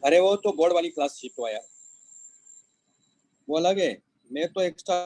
अरे वो तो बोर्ड वाली क्लास शिफ्ट हुआ यार, वो अलग है। मैं तो एक्स्ट्रा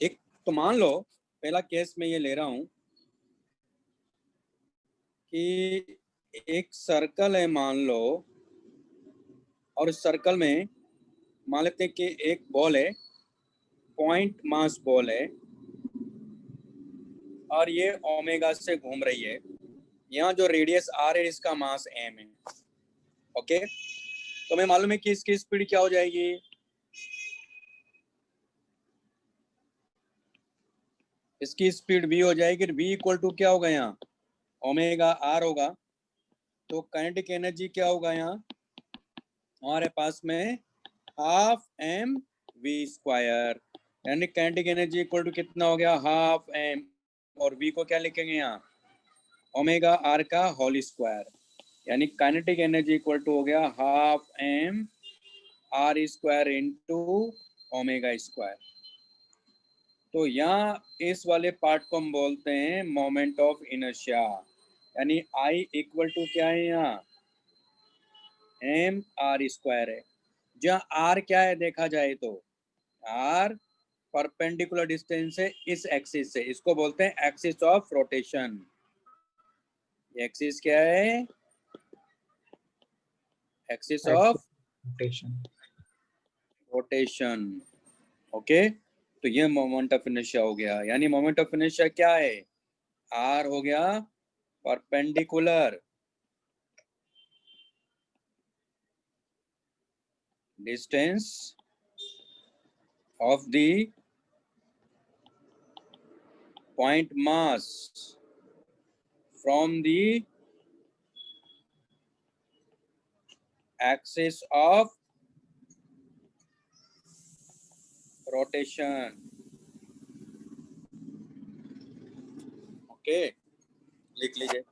एक तो मान लो पहला केस मैं ये ले रहा हूं कि एक सर्कल है मान लो, और इस सर्कल में मान लेते हैं कि एक बॉल है, पॉइंट मास बॉल है, और ये ओमेगा से घूम रही है। यहाँ जो रेडियस आर है इसका मास एम है। ओके, तो हमें मालूम है कि इसकी स्पीड क्या हो जाएगी, इसकी स्पीड v हो जाएगी। v इक्वल टू क्या होगा यहाँ, ओमेगा आर होगा। तो काइनेटिक एनर्जी क्या होगा यहाँ हमारे पास में, हाफ एम वी स्क्वायर, यानी काइनेटिक एनर्जी इक्वल टू कितना हो गया, हाफ एम, और v को क्या लिखेंगे यहाँ, ओमेगा आर का होल स्क्वायर, यानी काइनेटिक एनर्जी इक्वल टू हो गया half M R square into omega square. तो यहाँ इस वाले पार्ट को हम बोलते हैं मोमेंट ऑफ इनर्शिया, यानी I इक्वल टू क्या है यहाँ, एम आर स्क्वायर है, जहाँ R क्या है देखा जाए तो R परपेंडिकुलर डिस्टेंस है इस एक्सिस से, इसको बोलते हैं एक्सिस ऑफ रोटेशन। एक्सिस क्या है, एक्सिस ऑफ रोटेशन। ओके, तो ये मोमेंट ऑफ इनर्शिया हो गया, यानी मोमेंट ऑफ इनर्शिया क्या है, R हो गया perpendicular distance of the point mass from the axis of rotation. Okay, लिख लीजिए।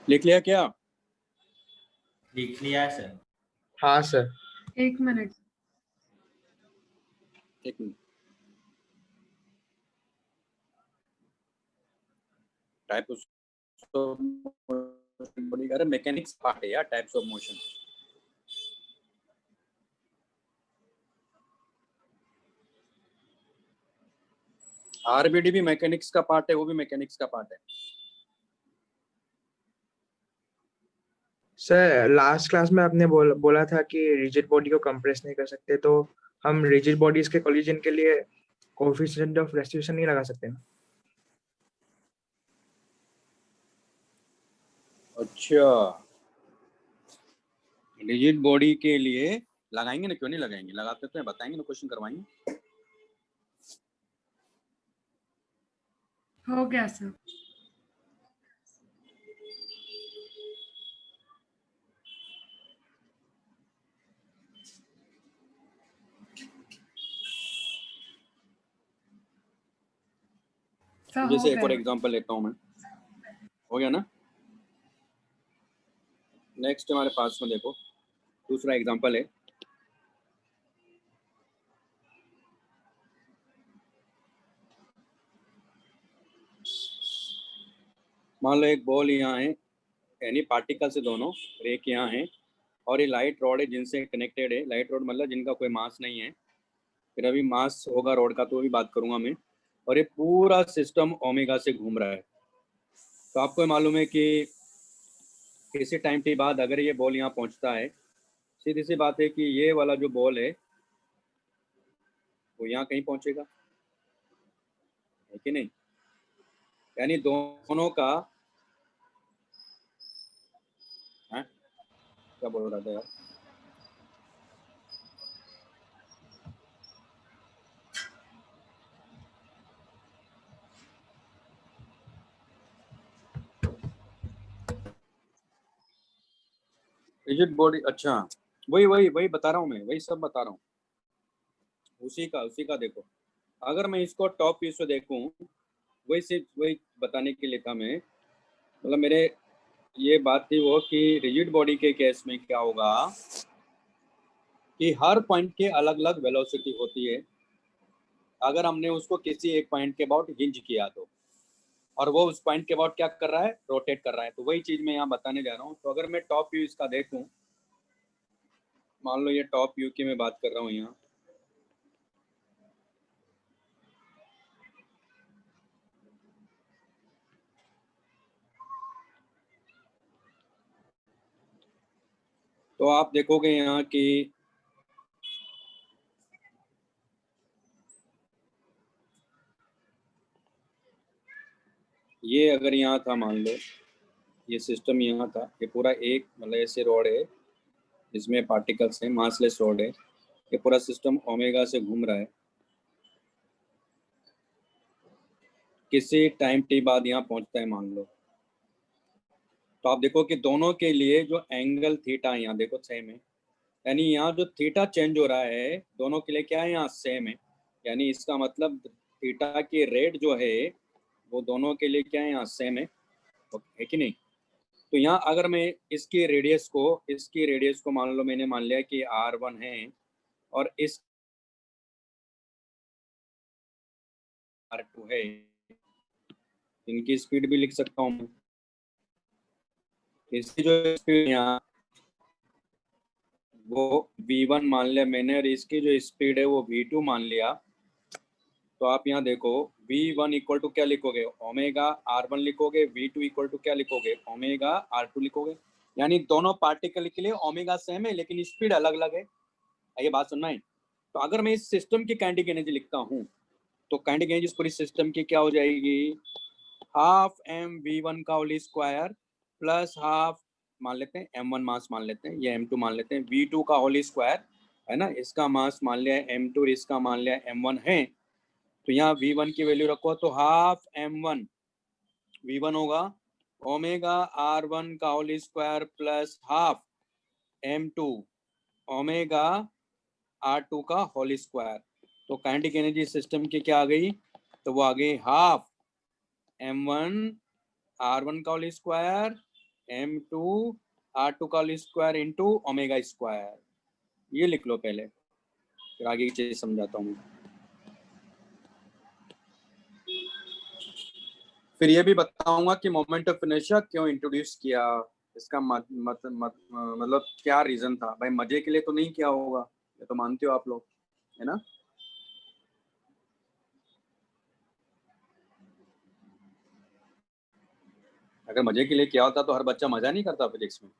लिख लिया क्या, लिख लिया है सर। हाँ सर। एक मिनट। एक मिनट। टाइप्स ऑफ बॉडी, अरे मैकेनिक्स पार्ट है यार टाइप्स ऑफ मोशन। आरबीडी भी मैकेनिक्स का पार्ट है, वो भी मैकेनिक्स का पार्ट है। सर लास्ट क्लास में आपने बोला था कि रिजिड बॉडी को कंप्रेस नहीं कर सकते, तो हम रिजिड बॉडीज के कोलिजन के लिए कोएफिशिएंट ऑफ रेस्टिट्यूशन नहीं लगा सकते ना? अच्छा, रिजिड बॉडी के लिए लगाएंगे ना, क्यों नहीं लगाएंगे, लगाते तो हैं, बताएंगे ना, क्वेश्चन करवाएंगे। हो गया सर। सर हो जैसे एक और गया। एग्जांपल लेता हूं मैं, हो गया ना। नेक्स्ट हमारे पास में देखो दूसरा एग्जांपल है। मान लो एक बॉल यहाँ है, यानी पार्टिकल से दोनों रेक यहाँ है, और ये लाइट रॉड है जिनसे कनेक्टेड है। लाइट रॉड मतलब जिनका कोई मास नहीं है, फिर अभी मास होगा रॉड का तो भी बात करूंगा मैं। और ये पूरा सिस्टम ओमेगा से घूम रहा है। तो आपको मालूम है कि किसी टाइम के बाद अगर ये बॉल यहाँ पहुँचता है, सीधी सी बात है कि ये वाला जो बॉल है वो यहाँ कहीं पहुँचेगा, है कि नहीं। यानी दोनों का, है क्या बोल रहा था यार, रिजिड बॉडी। अच्छा, वही वही वही बता रहा हूँ मैं, वही सब बता रहा हूँ, उसी का देखो। अगर मैं इसको टॉप व्यू से देखूं, वही सिर्फ वही बताने के लिए था मैं, मतलब मेरे ये बात थी वो कि रिजिड बॉडी के केस में क्या होगा कि हर पॉइंट के अलग अलग वेलोसिटी होती है। अगर हमने उसको किसी एक पॉइंट के अबाउट हिंज किया तो, और वो उस पॉइंट के अबाउट क्या कर रहा है, रोटेट कर रहा है। तो वही चीज मैं यहाँ बताने जा रहा हूँ। तो अगर मैं टॉप व्यू इसका देखूं, मान लो ये टॉप व्यू की मैं बात कर रहा हूँ यहाँ, तो आप देखोगे यहाँ कि ये अगर यहाँ था, मान लो ये सिस्टम यहाँ था, ये पूरा एक मतलब ऐसे रॉड है जिसमें पार्टिकल्स हैं, मासलेस रॉड है, ये पूरा सिस्टम ओमेगा से घूम रहा है। किसी टाइम टी बाद यहाँ पहुँचता है मान लो, तो आप देखो कि दोनों के लिए जो एंगल थीटा है यहाँ देखो सेम है। यानी यहाँ जो थीटा चेंज हो रहा है दोनों के लिए क्या है, यहाँ सेम है। यानी इसका मतलब थीटा की रेट जो है वो दोनों के लिए क्या है, यहाँ सेम है कि नहीं। तो यहाँ अगर मैं इसकी रेडियस को मान लो, मैंने मान लिया कि r1 है, और इस r2 है, इनकी स्पीड भी लिख सकता हूँ मैं। इसकी जो स्पीड यहाँ वो v1 मान लिया मैंने, और इसकी जो स्पीड है वो v2 मान लिया। तो आप यहाँ देखो v1 इक्वल टू क्या लिखोगे, ओमेगा r1 लिखोगे, v2 इक्वल टू क्या लिखोगे, ओमेगा r2 लिखोगे। यानी दोनों पार्टिकल के लिए ओमेगा सेम है लेकिन स्पीड अलग अलग है। ये बात सुनना है। तो अगर मैं इस सिस्टम की काइनेटिक एनर्जी लिखता हूँ, तो काइनेटिक एनर्जी पूरी सिस्टम की क्या हो जाएगी, हाफ mv1 का होल स्क्वायर प्लस हाफ, मान लेते हैं m1 मास मान लेते हैं, या m2 मान लेते हैं, v2 का होल स्क्वायर है ना, इसका मास मान लिया m2 और इसका मान लिया m1 है। तो यहाँ v1 की वैल्यू रखो तो हाफ m1 v1 होगा, ओमेगा r1 का whole square plus half m2 omega r2 का होल स्क्वायर। तो काइनेटिक एनर्जी सिस्टम की क्या आ गई, तो वो आ गई हाफ m1 r1 का होल स्क्वायर m2 r2 का whole square into omega square. ये लिख लो पहले, फिर आगे की चीज समझाता हूँ। फिर ये भी बताऊंगा कि मोमेंट ऑफ इनर्शिया क्यों इंट्रोड्यूस किया, इसका मतलब क्या रीजन था। भाई मजे के लिए तो नहीं किया होगा, ये तो मानते हो आप लोग, है ना। अगर मजे के लिए किया होता तो हर बच्चा मजा नहीं करता फिजिक्स में।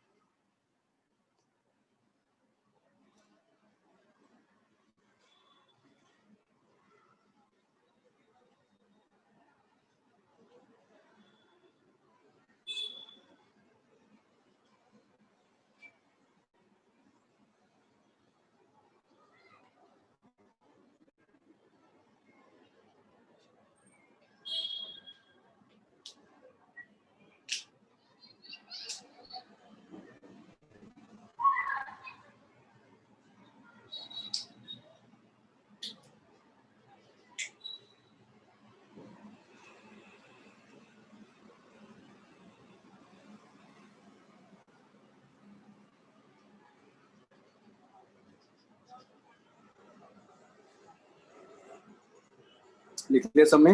लिख लिया सबने?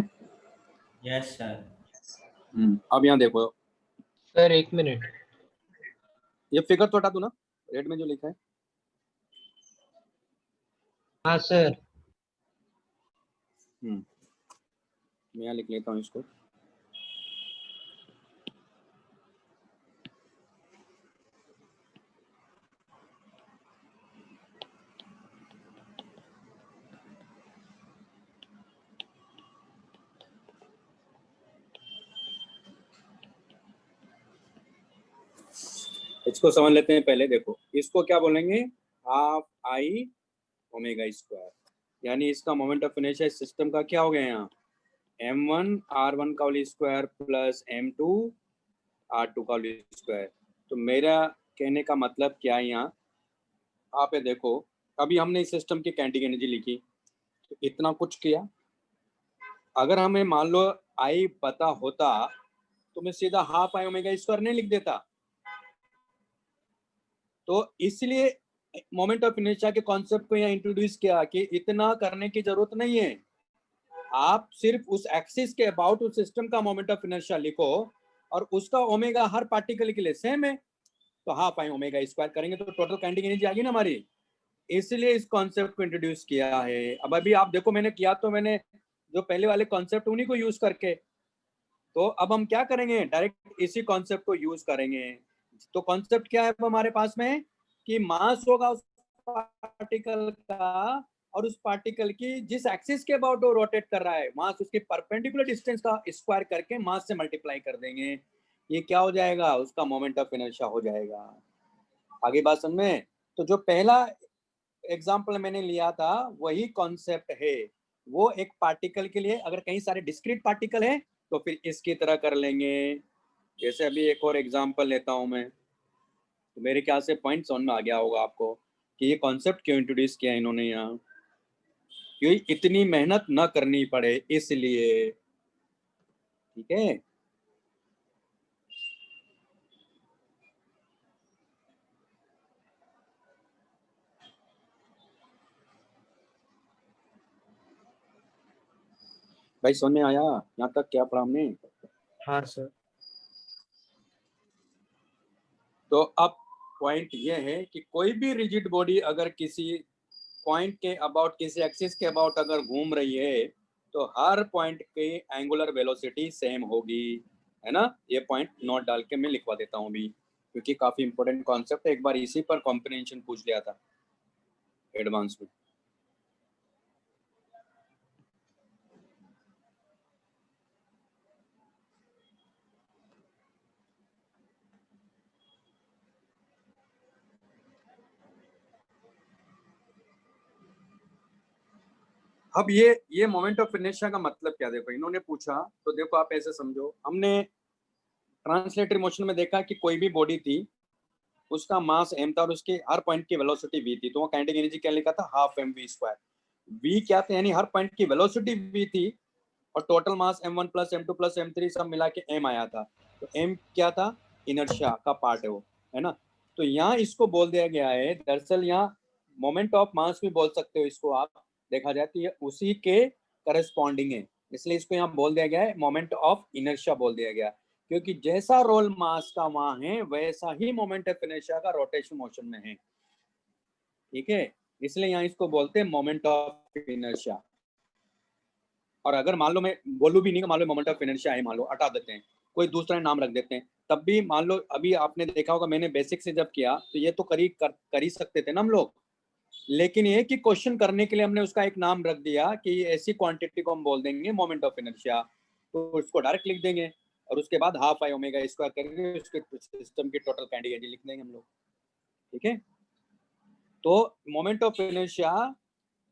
Yes sir. अब यहाँ देखो, सर 1 मिनट। ये फिगर तो हटा दो ना, रेड में जो लिखा है। हाँ सर। मैं यहाँ लिख लेता हूँ इसको। इसको समझ लेते हैं पहले। देखो इसको क्या बोलेंगे, हाफ आई ओमेगा स्क्वायर, यानी इसका मोमेंट ऑफ इनर्शिया इस सिस्टम का क्या हो गया यहाँ, m1 r1 का whole square plus m2 r2 का होल स्क्वायर। तो मेरा कहने का मतलब क्या है, यहाँ आप ये देखो, अभी हमने इस सिस्टम की काइनेटिक एनर्जी लिखी, तो इतना कुछ किया। अगर हमें मान लो आई पता होता तो मैं सीधा हाफ आई ओमेगा स्क्वायर नहीं लिख देता। तो इसलिए मोमेंट ऑफ इनर्शिया के कॉन्सेप्ट को यहाँ इंट्रोड्यूस किया कि इतना करने की जरूरत नहीं है, आप सिर्फ उस एक्सिस के अबाउट उस सिस्टम का मोमेंट ऑफ इनर्शिया लिखो और उसका ओमेगा हर पार्टिकल के लिए सेम है, तो हाफ आई ओमेगा स्क्वायर करेंगे तो टोटल काइनेटिक एनर्जी आ गई ना हमारी। इसलिए इस कॉन्सेप्ट को इंट्रोड्यूस किया है। अब अभी आप देखो मैंने किया, तो मैंने जो पहले वाले कॉन्सेप्ट उन्हीं को यूज करके, तो अब हम क्या करेंगे, डायरेक्ट इसी कॉन्सेप्ट को यूज करेंगे। तो कॉन्सेप्ट क्या है हमारे पास में, कि मास होगा उस पार्टिकल का और उस पार्टिकल की जिस एक्सिस के अबाउट वो रोटेट कर रहा है, मास उसके परपेंडिकुलर डिस्टेंस का स्क्वायर करके मास से मल्टीप्लाई कर देंगे, ये क्या हो जाएगा, उसका मोमेंट ऑफ इनर्शिया हो जाएगा। आगे बात समझ में। तो जो पहला एग्जाम्पल मैंने लिया था वही कॉन्सेप्ट है, वो एक पार्टिकल के लिए, अगर कहीं सारे डिस्क्रीट पार्टिकल है तो फिर इसकी तरह कर लेंगे। जैसे अभी एक और एग्जांपल लेता हूं मैं, तो मेरे ख्याल से पॉइंट समझ में आ गया होगा आपको कि ये कॉन्सेप्ट क्यों इंट्रोड्यूस किया इन्होंने यहाँ, क्योंकि इतनी मेहनत ना करनी पड़े इसलिए। ठीक है, भाई समझ में आया यहाँ तक क्या पढ़ा हमने? हाँ सर। तो अब पॉइंट ये है कि कोई भी रिजिड बॉडी अगर किसी पॉइंट के अबाउट, किसी एक्सिस के अबाउट अगर घूम रही है तो हर पॉइंट की एंगुलर वेलोसिटी सेम होगी, है ना। ये पॉइंट नोट डाल के मैं लिखवा देता हूँ अभी, क्योंकि काफी इंपॉर्टेंट कॉन्सेप्ट है, एक बार इसी पर कॉम्प्रिहेंशन पूछ लिया था एडवांस में। अब ये मोमेंट ऑफ इनर्शिया का मतलब क्या, देखो इन्होंने पूछा, तो देखो आप ऐसे समझो, हमने ट्रांसलेटरी मोशन में देखा कि कोई भी बॉडी थी, उसका मास m था और उसके हर पॉइंट की वेलोसिटी v थी, तो वो काइनेटिक एनर्जी क्या लिखा था, हाफ mv स्क्वायर। v क्या था, यानी हर पॉइंट की वेलोसिटी v थी और total mass m1 plus m2 plus m3 सब मिला के m आया था। तो m क्या था, इनर्शिया का पार्ट है वो, है ना। तो यहाँ इसको बोल दिया गया है, दरअसल यहाँ मोमेंट ऑफ मास भी बोल सकते हो इसको आप, देखा जाए तो ये उसी के करस्पॉन्डिंग है, इसलिए इसको यहाँ बोल दिया गया है मोमेंट ऑफ इनर्शिया बोल दिया गया, क्योंकि जैसा रोल मास का वहां है वैसा ही मोमेंट ऑफ इनर्शिया का रोटेशन मोशन में है। ठीक है, इसलिए यहाँ इसको बोलते हैं मोमेंट ऑफ इनर्शिया। और अगर मान लो मैं बोलूं भी नहीं मान लो मोमेंट ऑफ इनर्शिया है, मान लो हटा देते हैं, कोई दूसरा नाम रख देते हैं, तब भी मान लो अभी आपने देखा होगा मैंने बेसिक से जब किया तो ये तो कर ही सकते थे ना हम लोग, लेकिन ये कि क्वेश्चन करने के लिए हमने उसका एक नाम रख दिया कि ऐसी क्वांटिटी को हम बोल देंगे मोमेंट ऑफ इनर्शिया, तो उसको डायरेक्ट लिख देंगे और उसके बाद हाफ आई ओमेगा स्क्वायर करके उसके सिस्टम की टोटल काइनेटिक एनर्जी लिख देंगे हम लोग। ठीक है, तो मोमेंट ऑफ इनर्शिया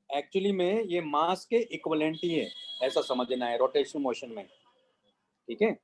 एक्चुअली में ये मास के इक्विवेलेंट ही है, ऐसा समझना है रोटेशन मोशन में। ठीक है,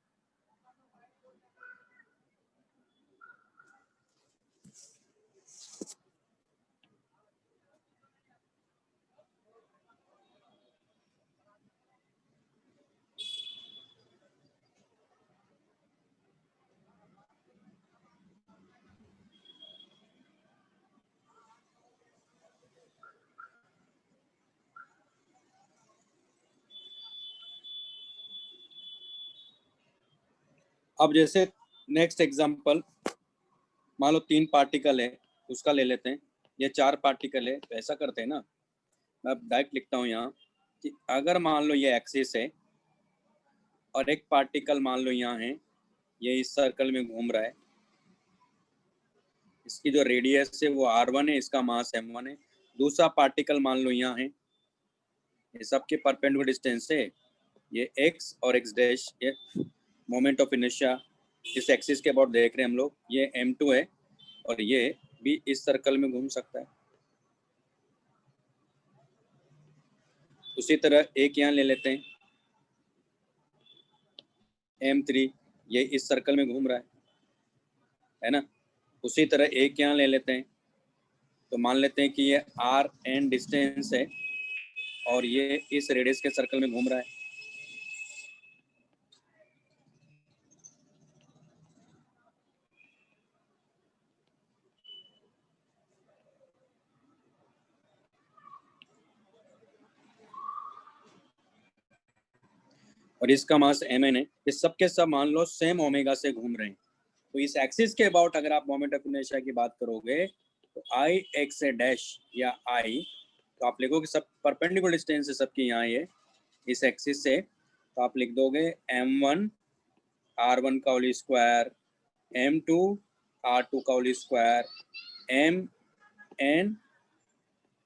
अब जैसे नेक्स्ट एग्जांपल मान लो 3 पार्टिकल है उसका ले लेते हैं, ये 4 पार्टिकल है, तो ऐसा करते हैं ना, मैं डायरेक्ट लिखता हूँ यहाँ कि अगर मान लो ये एक्सिस है और एक पार्टिकल मान लो यहाँ है, ये इस सर्कल में घूम रहा है, इसकी जो रेडियस है वो r1 है, इसका मास m1 है। दूसरा पार्टिकल मान लो यहाँ है, ये सबके परपेंडिकुलर डिस्टेंस है, ये x और x डैश, ये मोमेंट ऑफ इनर्शिया इस एक्सिस के अबाउट देख रहे हैं हम लोग, ये m2 है और ये भी इस सर्कल में घूम सकता है। उसी तरह एक यहाँ ले लेते हैं m3, ये इस सर्कल में घूम रहा है ना। उसी तरह एक यहाँ ले लेते हैं, तो मान लेते हैं कि ये rn डिस्टेंस है और ये इस रेडियस के सर्कल में घूम रहा है। और इसका मास mn है। ये सब के सब मान लो सेम ओमेगा से घूम रहे हैं, तो इस एक्सिस के अबाउट अगर आप मोमेंट ऑफ इनर्शिया की बात करोगे तो i x डैश या i, तो आप लिखोगे सब परपेंडिकुलर डिस्टेंस है सबकी यहाँ ये इस एक्सिस से, तो आप लिख दोगे m1 r1 का होल स्क्वायर, m2 r2 का होल स्क्वायर, mn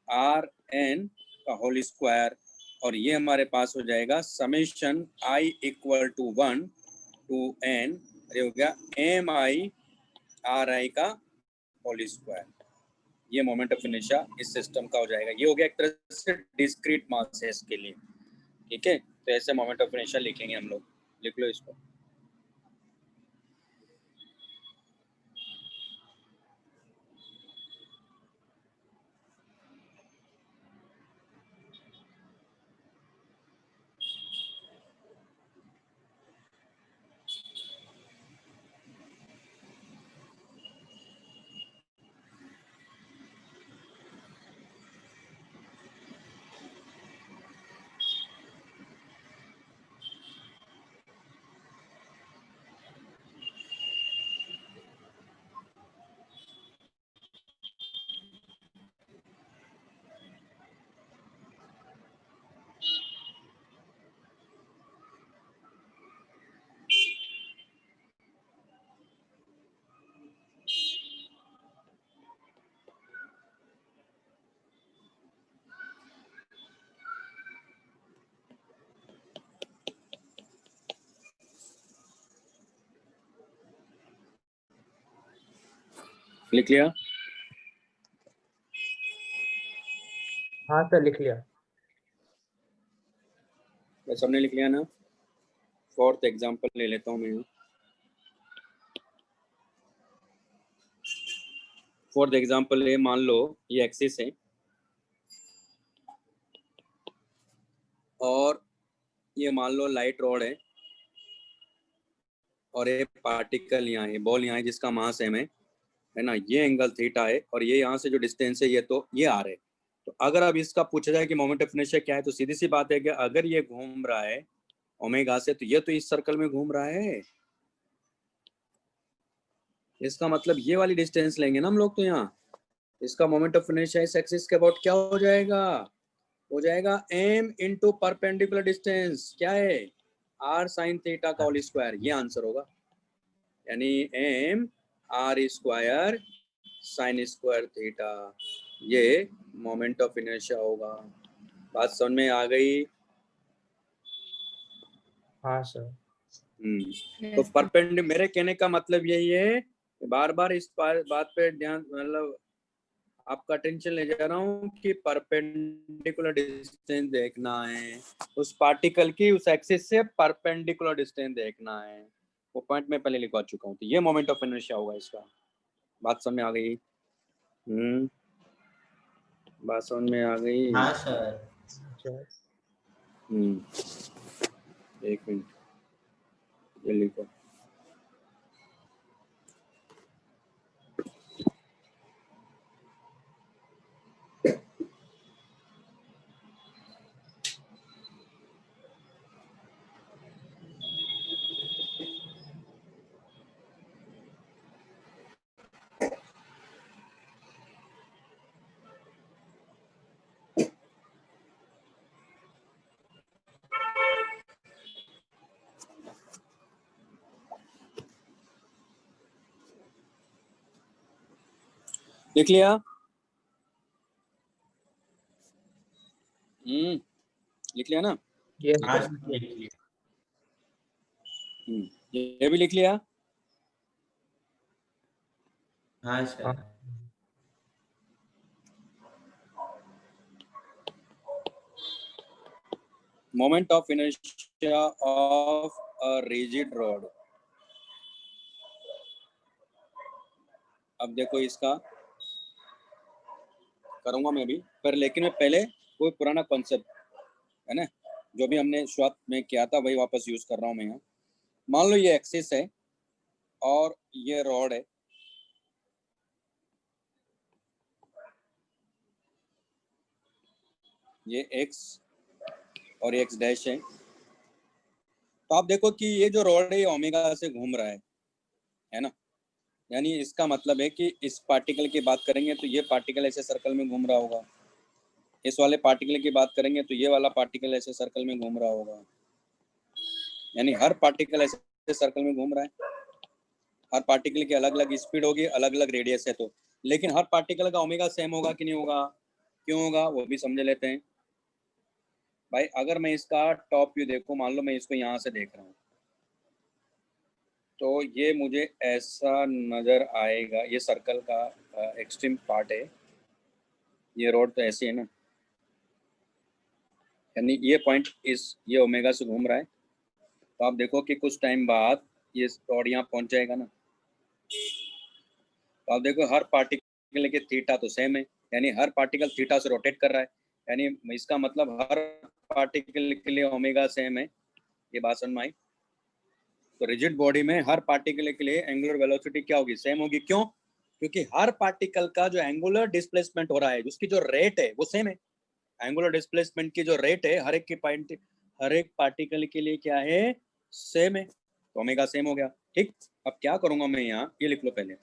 rn का होल स्क्वायर, और ये हमारे पास हो जाएगा summation i equal to 1 to n, ये हो गया एम आई आर आई का होल स्क्वायर। ये मोमेंट ऑफ इनर्शिया इस सिस्टम का हो जाएगा। ये हो गया एक तरह से डिस्क्रीट मास है इसके लिए। ठीक है, तो ऐसे मोमेंट ऑफ इनर्शिया लिखेंगे हम लोग, लिख लो इसको। लिख लिया? हाँ सर, लिख लिया। बस हमने लिख लिया ना। फोर्थ एग्जांपल ले लेता हूँ मैं। फोर्थ एग्जांपल है, मान लो ये एक्सिस है और ये मान लो लाइट रॉड है और ये पार्टिकल यहाँ है, बॉल यहाँ है जिसका मास है ना, ये एंगल थीटा है और ये यहाँ से जो डिस्टेंस है ये तो ये आर है। तो अगर अब इसका पूछा जाए कि मोमेंट ऑफ इनर्शिया क्या है, तो सीधी सी बात है कि अगर ये घूम रहा है ओमेगा से, तो ये तो इस सर्कल में घूम रहा है, इसका मतलब ये वाली डिस्टेंस लेंगे ना हम लोग। तो यहाँ इसका मोमेंट ऑफ इनर्शिया इस एक्सिस के अबाउट क्या हो जाएगा, हो जाएगा m इंटू परपेंडिकुलर डिस्टेंस, क्या है, r साइन थीटा का होल स्क्वायर, ये आंसर होगा। यानी m r square sine square theta, ये मोमेंट ऑफ इनर्शिया होगा। बात समझ में आ गई? हाँ सर। तो परपेंडिकुलर, मेरे कहने का मतलब यही है, बार बार इस बात पे ध्यान, मतलब आपका अटेंशन ले जा रहा हूँ कि परपेंडिकुलर डिस्टेंस देखना है, उस पार्टिकल की उस एक्सिस से परपेंडिकुलर डिस्टेंस देखना है। वो पॉइंट मैं पहले लिखवा चुका हूँ। तो ये मोमेंट ऑफ इनर्शिया होगा इसका। बात समझ में आ गई? बात समझ में आ गई? हाँ सर। एक मिनट, ये लिखो। लिख लिया? लिख लिया ना? यस हाँ सर। सर, लिख लिया। ये भी लिख लिया? हाँ सर। हाँ। Moment of inertia of a rigid rod. अब देखो इसका करूंगा मैं भी, पर लेकिन मैं पहले कोई पुराना कॉन्सेप्ट है ना, जो भी हमने शुरुआत में किया था वही वापस यूज कर रहा हूँ मैं यहाँ। मान लो ये एक्सिस है और ये रॉड है, ये x और x डैश है। तो आप देखो कि ये जो रॉड है ये ओमेगा से घूम रहा है ना। यानी इसका मतलब है कि इस पार्टिकल की बात करेंगे तो ये पार्टिकल ऐसे सर्कल में घूम रहा होगा, इस वाले पार्टिकल की बात करेंगे तो ये वाला पार्टिकल ऐसे सर्कल में घूम रहा होगा। यानी हर पार्टिकल ऐसे सर्कल में घूम रहा है। हर पार्टिकल की अलग अलग स्पीड होगी, अलग अलग रेडियस है, तो लेकिन हर पार्टिकल का ओमेगा सेम होगा कि नहीं होगा, क्यों होगा वो भी समझ लेते हैं। भाई अगर मैं इसका टॉप व्यू देखूं, मान लो मैं इसको यहाँ से देख रहा हूँ, तो ये मुझे ऐसा नजर आएगा, ये सर्कल का एक्सट्रीम पार्ट है, ये रोड तो ऐसी है ना, यानी ये पॉइंट ये ओमेगा से घूम रहा है। तो आप देखो कि कुछ टाइम बाद ये रोड यहाँ पहुंच जाएगा ना। तो आप देखो हर पार्टिकल के थीटा तो सेम है, यानी हर पार्टिकल थीटा से रोटेट कर रहा है, यानी इसका मतलब हर पार्टिकल के लिए ओमेगा सेम है। ये बात समझ में आई? तो रिजिड बॉडी में हर पार्टिकल के लिए एंगुलर वेलोसिटी क्या होगी, सेम होगी। क्यों? क्योंकि हर पार्टिकल का जो एंगुलर डिस्प्लेसमेंट हो रहा है, उसकी जो रेट है वो सेम है। एंगुलर डिस्प्लेसमेंट की जो रेट है हर एक पार्टिकल के लिए क्या है, सेम है। तो ओमेगा सेम हो गया। ठीक, अब क्या करूंगा मैं यहाँ, ये लिख लो पहले।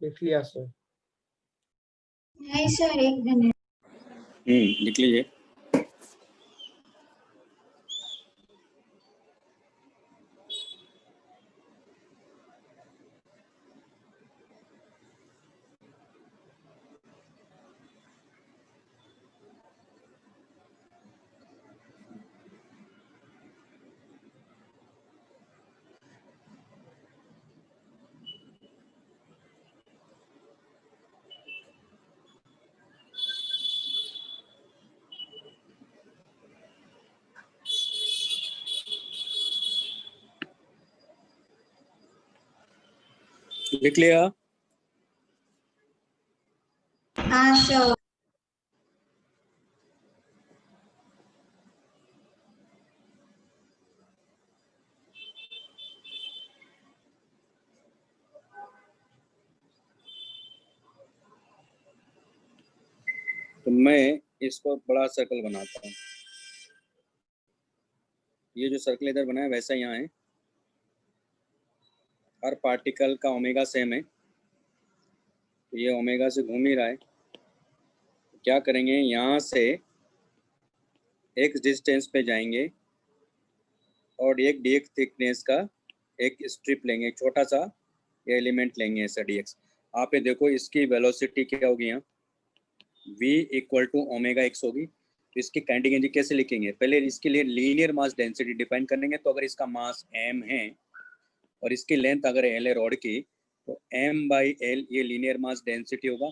लिख लिया सर। नहीं सर, एक मिनट। लिख लीजिए। लिख लिया? हाँ सर। तो मैं इसको बड़ा सर्कल बनाता हूँ। ये जो सर्कल इधर बना है वैसा यहाँ है, हर पार्टिकल का ओमेगा सेम है, तो ये ओमेगा से घूम ही रहा है। क्या करेंगे, यहाँ से एक डिस्टेंस पे जाएंगे और एक dx थिकनेस का एक स्ट्रिप लेंगे, एक छोटा सा एलिमेंट लेंगे ऐसा dx। आप ये देखो इसकी वेलोसिटी क्या होगी, यहाँ v equal to omega X होगी। तो इसकी काइनेटिक एनर्जी कैसे लिखेंगे, पहले इसके लिए लीनियर मास डेंसिटी डिफाइन करेंगे। तो अगर इसका मास m है और इसकी लेंथ अगर l है रॉड की, तो m बाई एल ये लीनियर मास डेंसिटी होगा।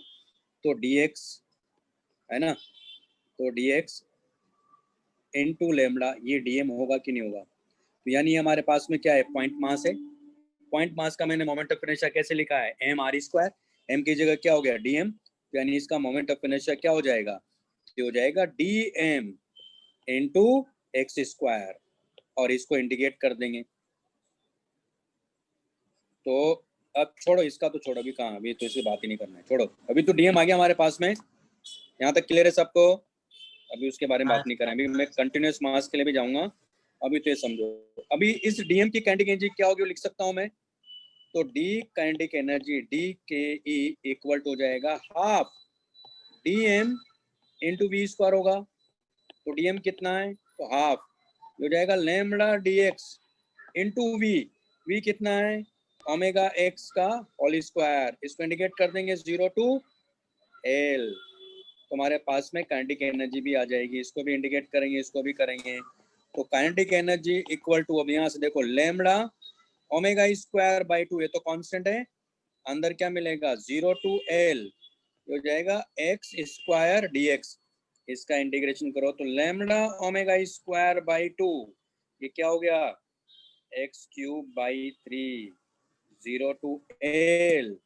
तो dx है ना, तो dx इनटू लेमडा ये dm होगा कि नहीं होगा। तो यानी हमारे पास में क्या है, पॉइंट मास है। पॉइंट मास का मैंने मोमेंट ऑफ इनर्शिया कैसे लिखा है, एम आर स्क्वायर, एम की जगह क्या हो गया dm, यानी इसका मोमेंट ऑफ इनर्शिया क्या हो जाएगा, ये हो जाएगा dm इनटू एक्स स्क्वायर, और इसको इंडिकेट कर देंगे। तो अब छोड़ो इसका, तो छोड़ो, अभी कहाँ, अभी तो इसकी बात ही नहीं करना है, छोड़ो। अभी तो dm आ गया हमारे पास में, यहाँ तक क्लियर है सबको? अभी उसके बारे में बात नहीं करें, अभी मैं कंटिन्यूस मास के लिए भी जाऊंगा। अभी तो ये समझो, अभी इस डीएम की काइनेटिक एनर्जी क्या होगी वो लिख सकता हूं मैं। तो डी काइनेटिक एनर्जी डी के ई इक्वल टू हो जाएगा half DM into V square होगा। तो डीएम कितना है, तो हाफ हो जाएगा lambda DX into V, V कितना है ओमेगा एक्स का होल स्क्वायर, इसको इंडिकेट कर देंगे 0 टू एल। तुम्हारे पास में काइनेटिक एनर्जी भी आ जाएगी, इसको भी इंडिकेट करेंगे, इसको भी करेंगे। तो काइनेटिक एनर्जी इक्वल टू, अब यहाँ से देखो लेमडा ओमेगा स्क्वायर बाई 2, ये तो कांस्टेंट है, अंदर क्या मिलेगा 0 टू एल, हो जाएगा एक्स स्क्वायर डीएक्स। इसका इंटीग्रेशन करो तो लेमडा ओमेगा स्क्वायर बाई 2, ये क्या हो गया X cube by 3, 0 to L.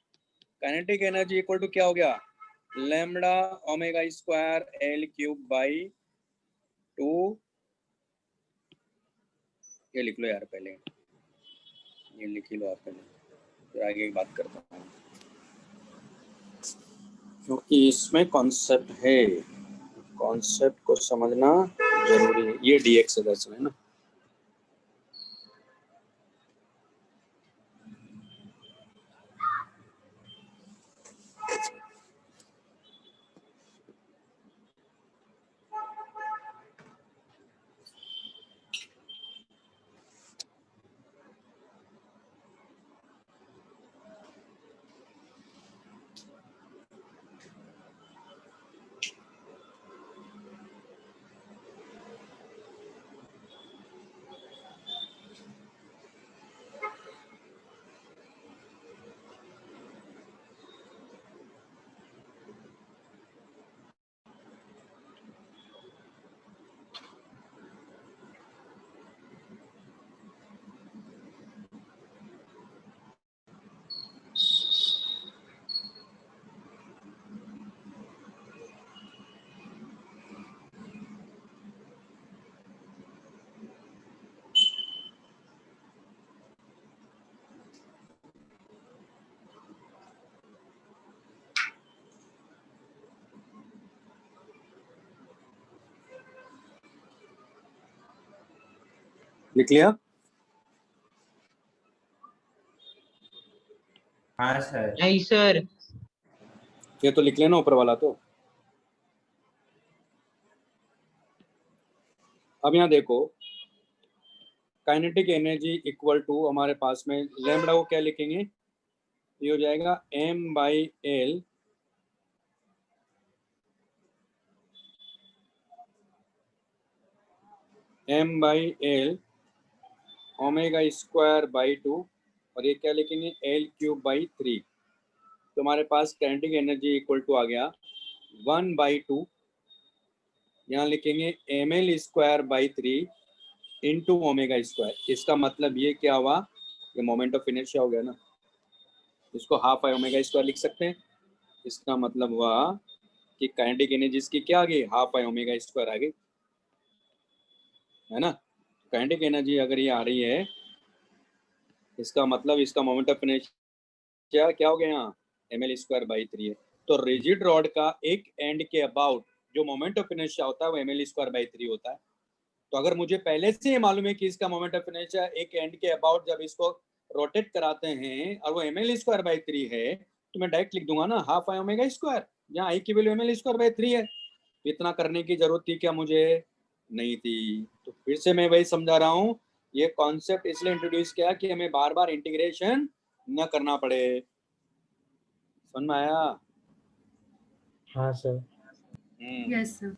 Kinetic energy equal to क्या हो गया, lambda omega square L cube by 2, ये लिख लो यार पहले, ये लिख लो आप पहले, फिर आगे की बात करता हूँ, क्योंकि इसमें कॉन्सेप्ट है, कॉन्सेप्ट को समझना जरूरी है। ये dx है दरअसल, है ना। लिख लिया? हाँ सर। नहीं सर। ये तो लिख लेना ऊपर वाला। तो अब यहाँ देखो काइनेटिक एनर्जी इक्वल टू हमारे पास में लेमडा को क्या लिखेंगे, ये हो जाएगा m by L omega square by 2, और ये क्या लिखेंगे एल क्यूब बाई 3। तो हमारे पास काइनेटिक एनर्जी इक्वल टू आ गया 1 बाई 2, यहाँ लिखेंगे M L square by 3 into omega square. इसका मतलब ये क्या हुआ, ये मोमेंट ऑफ इनर्शिया हो गया ना। इसको हाफ आई ओमेगा स्क्वायर लिख सकते हैं। इसका मतलब हुआ कि काइनेटिक एनर्जी इसकी क्या आ गई, हाफ आई ओमेगा स्क्वायर आ गई, है ना। काइनेटिक एनर्जी अगर ये आ रही है, इसका मतलब इसका मोमेंट ऑफ इनर्शिया क्या हो गया यहाँ, ml स्क्वायर बाई 3 है। तो रिजिड रॉड का एक एंड के अबाउट जो मोमेंट ऑफ इनर्शिया होता है वो ml स्क्वायर बाई 3 होता है। तो अगर मुझे पहले से ये मालूम है कि इसका मोमेंट ऑफ इनर्शिया एक एंड के अबाउट जब इसको रोटेट कराते हैं और वो ml स्क्वायर बाई 3 है, तो मैं डायरेक्ट लिख दूंगा ना हाफ आई ओमेगा स्क्वायर, जहाँ आई की वैल्यू ml स्क्वायर बाई 3 है। इतना करने की जरूरत थी क्या मुझे, नहीं थी। तो फिर से मैं वही समझा रहा हूँ, ये कॉन्सेप्ट इसलिए इंट्रोड्यूस किया कि हमें बार बार इंटीग्रेशन न करना पड़े। समझ में आया? हाँ सर। Yes, sir.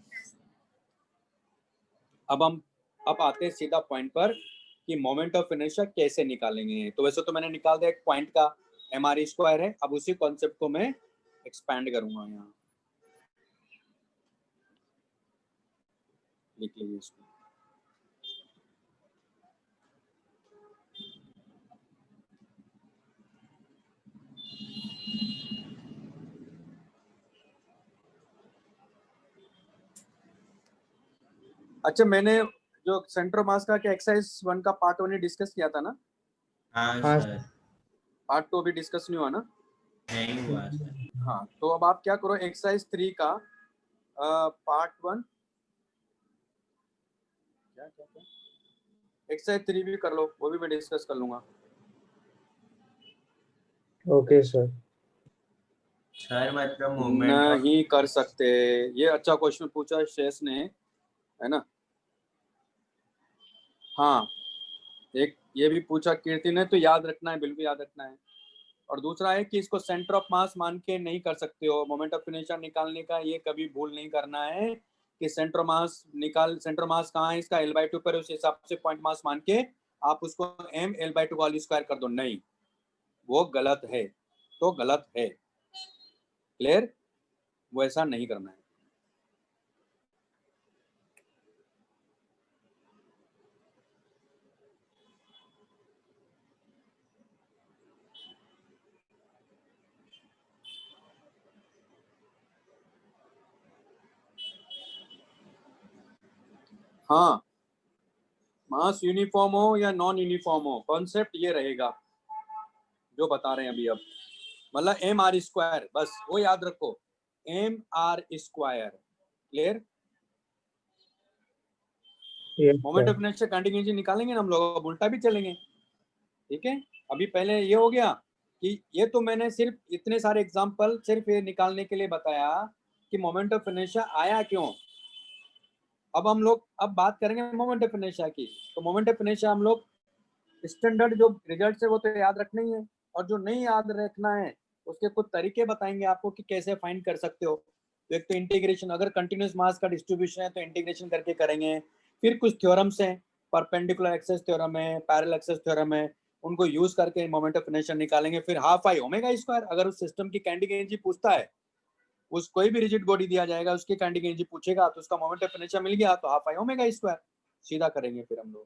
अब आते हैं सीधा पॉइंट पर कि मोमेंट ऑफ इनर्शिया कैसे निकालेंगे। तो वैसे तो मैंने निकाल दिया एक पॉइंट का mr स्क्वायर है, अब उसी कॉन्सेप्ट को मैं एक्सपैंड करूंगा। यहाँ लिख लीजिए इसको। अच्छा, मैंने जो सेंटर मास का एक्सरसाइज 1 का पार्ट 1 डिस्कस किया था ना, हाँ हाँ सर, पार्ट 2 अभी डिस्कस नहीं हुआ ना। नहीं हुआ सर। हाँ, तो अब आप क्या करो, एक्सरसाइज 3 का पार्ट 1 क्या क्या क्या एक्सरसाइज 3 भी कर लो, वो भी मैं डिस्कस कर लूंगा। Okay sir. सर मतलब मूवमेंट ऑफ, नहीं कर सकते, ये अच्छा क्वेश्चन पूछा शेष ने, है ना। हाँ, एक ये भी पूछा कीर्ति ने, तो याद रखना है, बिल्कुल याद रखना है। और दूसरा है कि इसको सेंटर ऑफ मास मान के नहीं कर सकते हो, मोमेंट ऑफ इनर्शिया निकालने का ये कभी भूल नहीं करना है कि सेंटर मास सेंटर मास कहाँ है इसका, L/2 पर, उस हिसाब से पॉइंट मास मान के आप उसको m L/2 होल स्क्वायर कर दो। नहीं, वो गलत है, तो गलत है। क्लियर? वो ऐसा नहीं करना है। हाँ, मास यूनिफॉर्म हो या नॉन यूनिफॉर्म हो, कॉन्सेप्ट ये रहेगा जो बता रहे हैं अभी। अब मतलब mr स्क्वायर, बस वो याद रखो, mr square. Clear? Yes moment sir. Of inertia continuity निकालेंगे ना हम लोग, अब उल्टा भी चलेंगे। ठीक है, अभी पहले ये हो गया कि ये तो मैंने सिर्फ इतने सारे एग्जांपल सिर्फ ये निकालने के लिए बताया कि मोमेंट ऑफ इनर्शिया आया क्यों। अब हम लोग अब बात करेंगे मोमेंट ऑफ इनर्शिया की। तो मोमेंट ऑफ इनर्शिया हम लोग स्टैंडर्ड जो रिजल्ट है वो तो याद रखना ही है, और जो नहीं याद रखना है उसके कुछ तरीके बताएंगे आपको कि कैसे फाइंड कर सकते हो। तो एक तो इंटीग्रेशन, अगर कंटिन्यूस मास का डिस्ट्रीब्यूशन है तो इंटीग्रेशन करके करेंगे। फिर कुछ थ्योरम्स हैं, परपेंडिकुलर एक्सेस थ्योरम है, पैरेलल एक्सेस थ्योरम है, उनको यूज करके मोमेंट ऑफ इनर्शिया निकालेंगे। फिर हाफ आई ओमेगा स्क्वायर, अगर उस सिस्टम की काइनेटिक एनर्जी पूछता है, उस कोई भी रिजिड बॉडी दिया जाएगा उसकी काइनेटिक एनर्जी पूछेगा तो उसका मोमेंट ऑफ इनर्शिया मिल गया तो हाफ आई ओमेगा स्क्वायर सीधा करेंगे फिर हम लोग।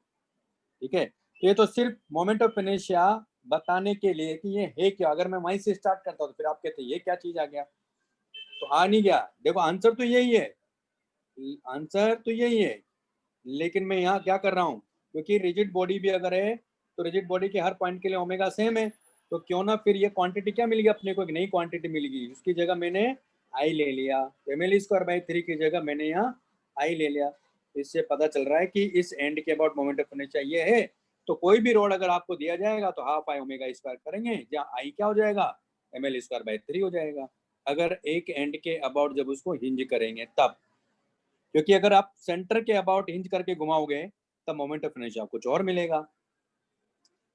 ठीक है, ये तो सिर्फ मोमेंट ऑफ इनर्शिया बताने के लिए कि ये है क्या। अगर मैं वहीं से स्टार्ट करता हूँ तो फिर आप कहते हैं ये क्या चीज आ गया, तो आ नहीं गया। देखो आंसर तो यही है, आंसर तो यही है, लेकिन मैं यहाँ क्या कर रहा हूँ, क्योंकि रिजिड बॉडी भी अगर है तो रिजिड बॉडी के हर पॉइंट के लिए ओमेगा सेम है, तो क्यों ना फिर ये क्वांटिटी क्या मिल गई अपने को, एक नई क्वांटिटी मिल गई, उसकी जगह मैंने आई ले लिया। ml स्क्वायर बाई 3 की जगह मैंने यहाँ आई ले लिया। इससे पता चल रहा है कि इस एंड के अबाउट मोमेंट ऑफ इनर्शिया ये है। तो कोई भी रोड अगर आपको दिया जाएगा तो हाफ आई ओमेगा स्क्वायर करेंगे, जहाँ आई क्या हो जाएगा, ml स्क्वायर बाई 3 हो जाएगा। अगर एक एंड के अबाउट जब उसको हिंज करेंगे तब, क्योंकि अगर आप सेंटर के अबाउट हिंज करके घुमाओगे तब मोमेंट ऑफ इनर्शिया कुछ और मिलेगा।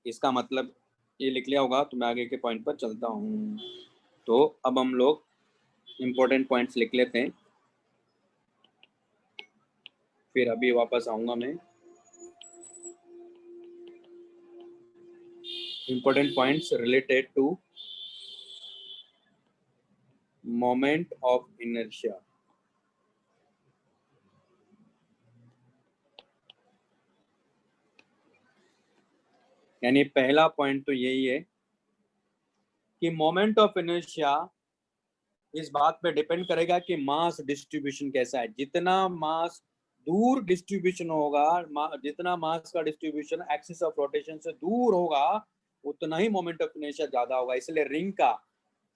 इसका मतलब ये लिख लिया होगा, तो मैं आगे के पॉइंट पर चलता हूँ। तो अब हम लोग इम्पोर्टेंट पॉइंट्स लिख लेते हैं, फिर अभी वापस आऊंगा मैं। Important points related to moment of inertia. यानी पहला पॉइंट तो यही है कि मोमेंट ऑफ इनर्शिया इस बात पे डिपेंड करेगा कि मास डिस्ट्रीब्यूशन कैसा है। जितना मास दूर डिस्ट्रीब्यूशन होगा, जितना मास का डिस्ट्रीब्यूशन एक्सिस ऑफ रोटेशन से दूर होगा, उतना ही मोमेंट ऑफ इनर्शिया ज्यादा होगा। इसलिए रिंग का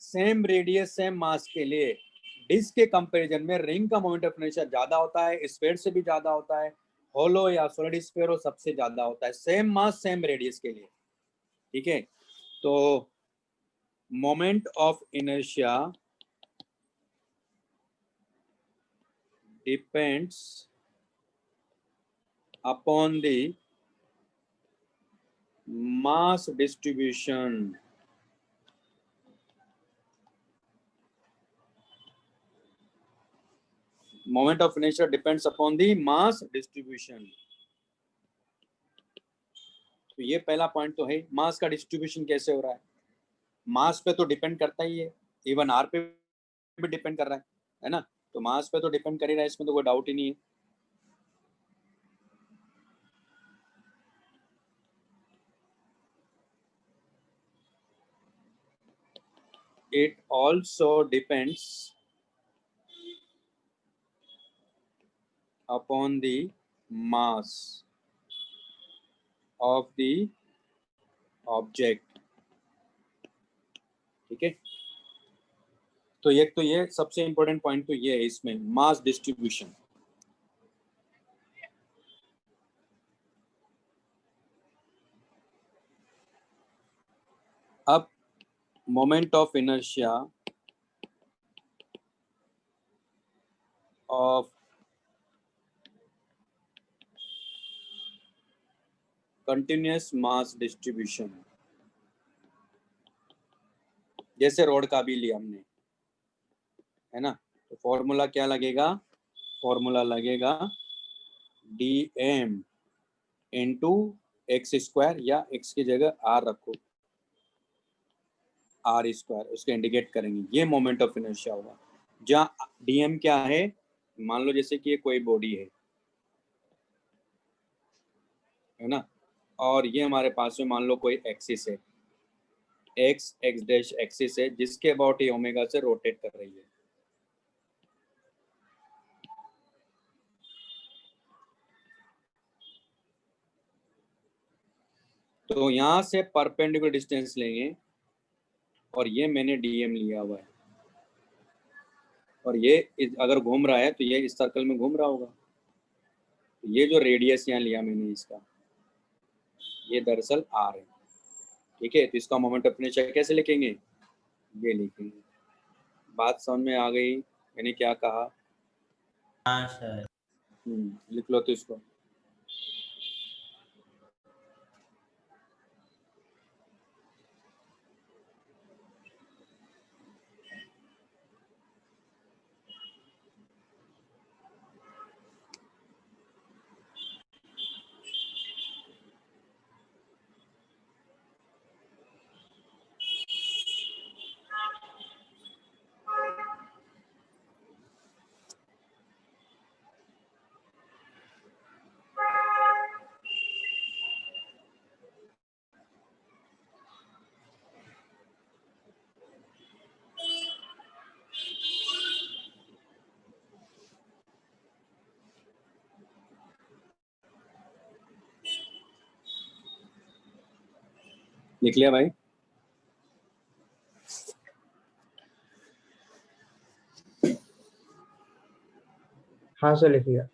सेम रेडियस सेम मास के लिए डिस्क के कंपैरिजन में रिंग का मोमेंट ऑफ इनर्शिया ज्यादा होता है, स्फीयर से भी ज्यादा होता है, होलो या सॉलिड स्फीयर हो सबसे ज्यादा होता है, सेम मास सेम रेडियस के लिए। ठीक है, तो moment of inertia depends upon the mass distribution. Moment of inertia depends upon the mass distribution. तो ये पहला पॉइंट तो है, मास का डिस्ट्रीब्यूशन कैसे हो रहा है। मास पे तो डिपेंड करता ही है, इवन आर पे भी डिपेंड कर रहा है ना। तो मास पे तो डिपेंड कर ही रहा है, इसमें तो कोई डाउट ही नहीं है। It also depends upon the mass of the object। ठीक है, तो ये सबसे इंपॉर्टेंट पॉइंट तो ये है इसमें, मास डिस्ट्रीब्यूशन। अब moment of inertia of continuous mass distribution, जैसे रोड का भी लिया हमने, है ना। तो फॉर्मूला क्या लगेगा, फॉर्मूला लगेगा dm इंटू एक्स स्क्वायर, या एक्स की जगह आर रखो, आर स्क्वायर, उसको इंडिकेट करेंगे, ये मोमेंट ऑफ इनर्शिया होगा। जहाँ dm क्या है, मान लो जैसे कि ये कोई बॉडी है ना, और ये हमारे पास में मान लो कोई एक्सिस है, एक्स डैश एक्सिस है, जिसके अबाउट ये ओमेगा से रोटेट कर रही है। तो यहाँ से परपेंडिकुलर डिस्टेंस लेंगे, और ये मैंने डीएम लिया हुआ है, और ये अगर घूम रहा है तो ये इस सर्कल में घूम रहा होगा। तो ये जो रेडियस यहाँ लिया मैंने इसका, ये दरअसल आर है। ठीक है, तो इसका मोमेंट ऑफ इनर्शिया कैसे लिखेंगे, ये लिखेंगे। बात समझ में आ गई मैंने क्या कहा? हाँ सर। लिख लो तो इसको। लिख लिया भाई? हाँ सर, लिख लिया।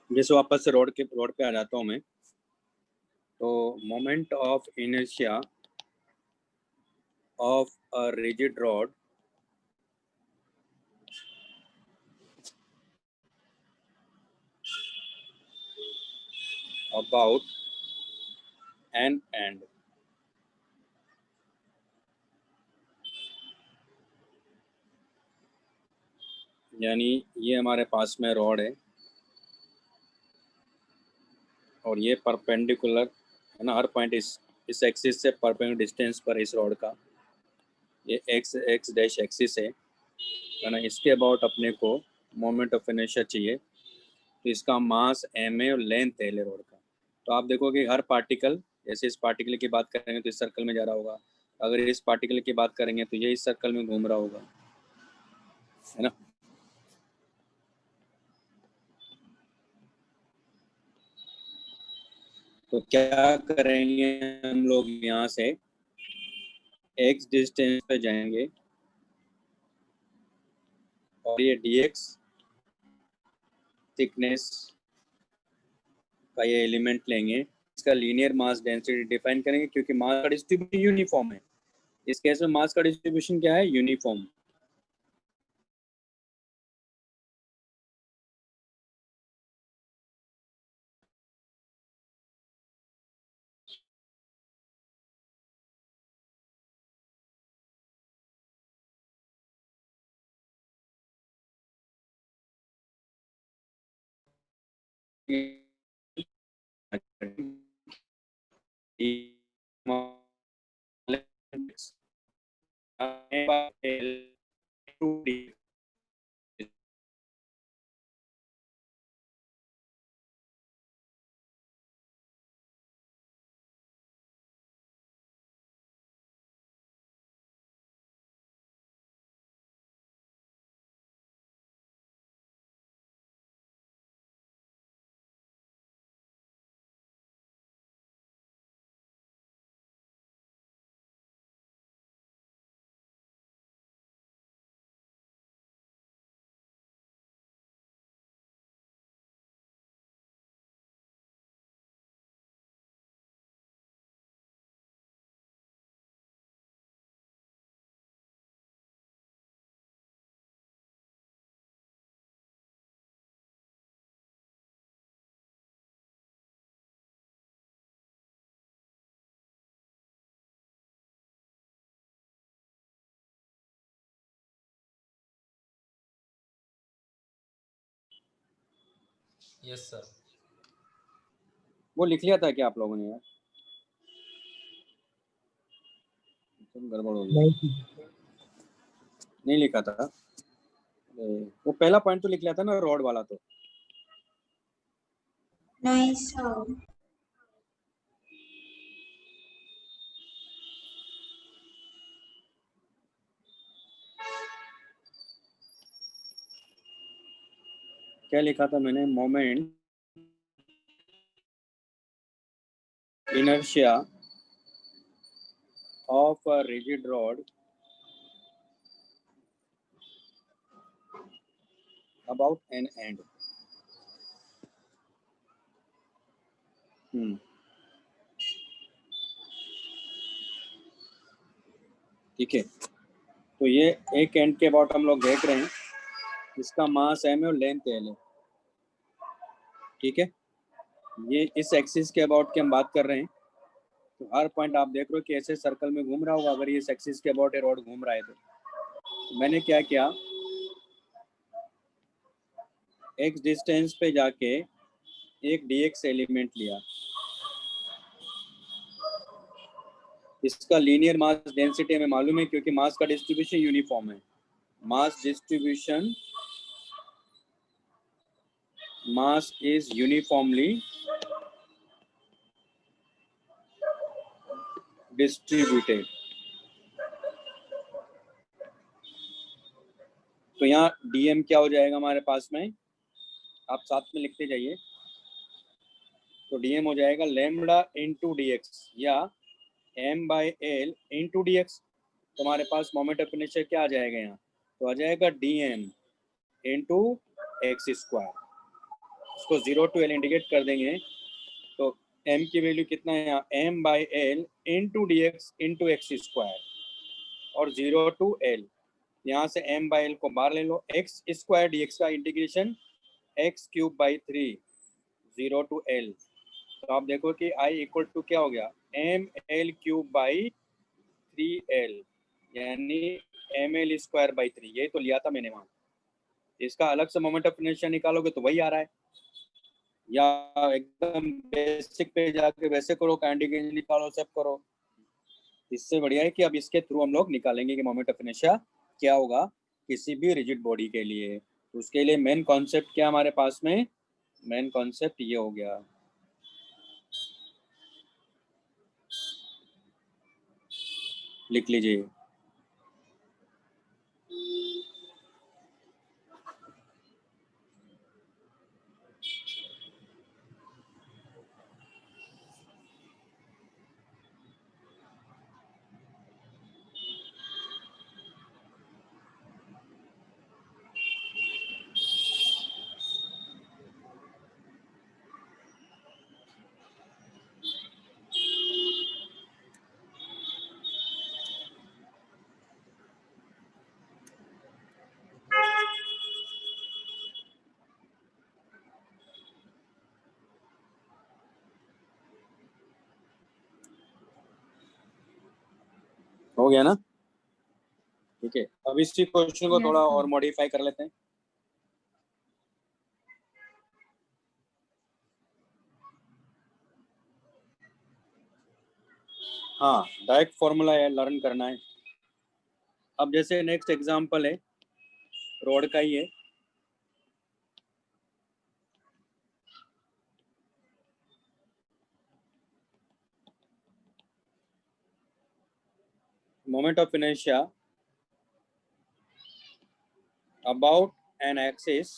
जैसे वापस से रोड पे आ जाता हूँ मैं। तो moment of inertia of a rigid rod about an and, यानी ये हमारे पास में रॉड है, और ये परपेंडिकुलर है ना, हर पॉइंट इस एक्सिस से परपेंडिकुलर डिस्टेंस पर इस रॉड का, ये एक्स डैश एक्सिस है ना। इसके अबाउट अपने को मोमेंट ऑफ इनर्शिया चाहिए, तो इसका मास m है और लेंथ l है रॉड का। तो आप देखोगे हर पार्टिकल, जैसे इस पार्टिकल की बात करेंगे तो इस सर्कल में जा रहा होगा, अगर इस पार्टिकल की बात करेंगे तो ये इस सर्कल में घूम रहा होगा, है ना। तो क्या करेंगे हम लोग, यहाँ से x डिस्टेंस पे जाएंगे और ये dx थिकनेस का ये एलिमेंट लेंगे, इसका लीनियर मास डेंसिटी डिफाइन करेंगे, क्योंकि मास का डिस्ट्रीब्यूशन यूनिफॉर्म है। इस केस में मास का डिस्ट्रीब्यूशन क्या है, यूनिफॉर्म। Yes sir. वो लिख लिया था क्या आप लोगों ने यार, गड़बड़ हो गई, नहीं लिखा था। वो पहला पॉइंट तो लिख लिया था ना, रॉड वाला। तो नहीं सर। क्या लिखा था मैंने, moment inertia of a rigid rod about an end. ठीक है, तो ये एक एंड के अबाउट हम लोग देख रहे हैं, इसका मास m है और लेंथ l है। ठीक है, ये इस एक्सिस के अबाउट की हम बात कर रहे हैं। तो हर पॉइंट आप देख रहे हो कि ऐसे सर्कल में घूम रहा होगा, अगर ये इस एक्सिस के अबाउट रॉड घूम रहा है तो मैंने क्या किया, x डिस्टेंस पे जाके एक dx एलिमेंट लिया, इसका लीनियर मास डेंसिटी हमें मालूम है क्योंकि मास का डिस्ट्रीब्यूशन यूनिफॉर्म है। Mass distribution, mass is uniformly distributed. तो यहाँ dm क्या हो जाएगा हमारे पास में, आप साथ में लिखते जाइए। तो dm हो जाएगा लैम्बडा इंटू dx या m/l इंटू dx। तो हमारे पास मोमेंट ऑफ इनर्शिया क्या आ जाएगा यहाँ, तो आ जाएगा dm इंटू एक्स स्क्वायर। उसको 0 to l इंडिकेट कर देंगे तो m की वैल्यू कितना है यहाँ, m/l into dx into x square और 0 to l। यहाँ से m/l को बाहर ले लो, एक्स स्क्वायर dx का इंटीग्रेशन x³/3 0 to l। तो आप देखो कि I इक्वल टू क्या हो गया, ml³/3l यानी ml²/3। ये तो लिया था मैंने वहाँ, इसका अलग से मोमेंट ऑफ इनर्शिया निकालोगे तो वही आ रहा है, या एकदम बेसिक पे जाके वैसे करो, काइनेटिक निकालो, सब करो। इससे बढ़िया है कि अब इसके थ्रू हम लोग निकालेंगे कि मोमेंट ऑफ इनर्शिया क्या होगा किसी भी रिजिड बॉडी के लिए। तो उसके लिए मेन कॉन्सेप्ट क्या हमारे पास में, मेन कॉन्सेप्ट ये हो गया। लिख लीजिए। हो गया ना? ठीक है, अब इसी क्वेश्चन को Yes, थोड़ा sir. और मॉडिफाई कर लेते हैं। हाँ, डायरेक्ट फॉर्मूला है, लर्न करना है। अब जैसे नेक्स्ट एग्जांपल है, रोड का ही है। Moment of inertia about an axis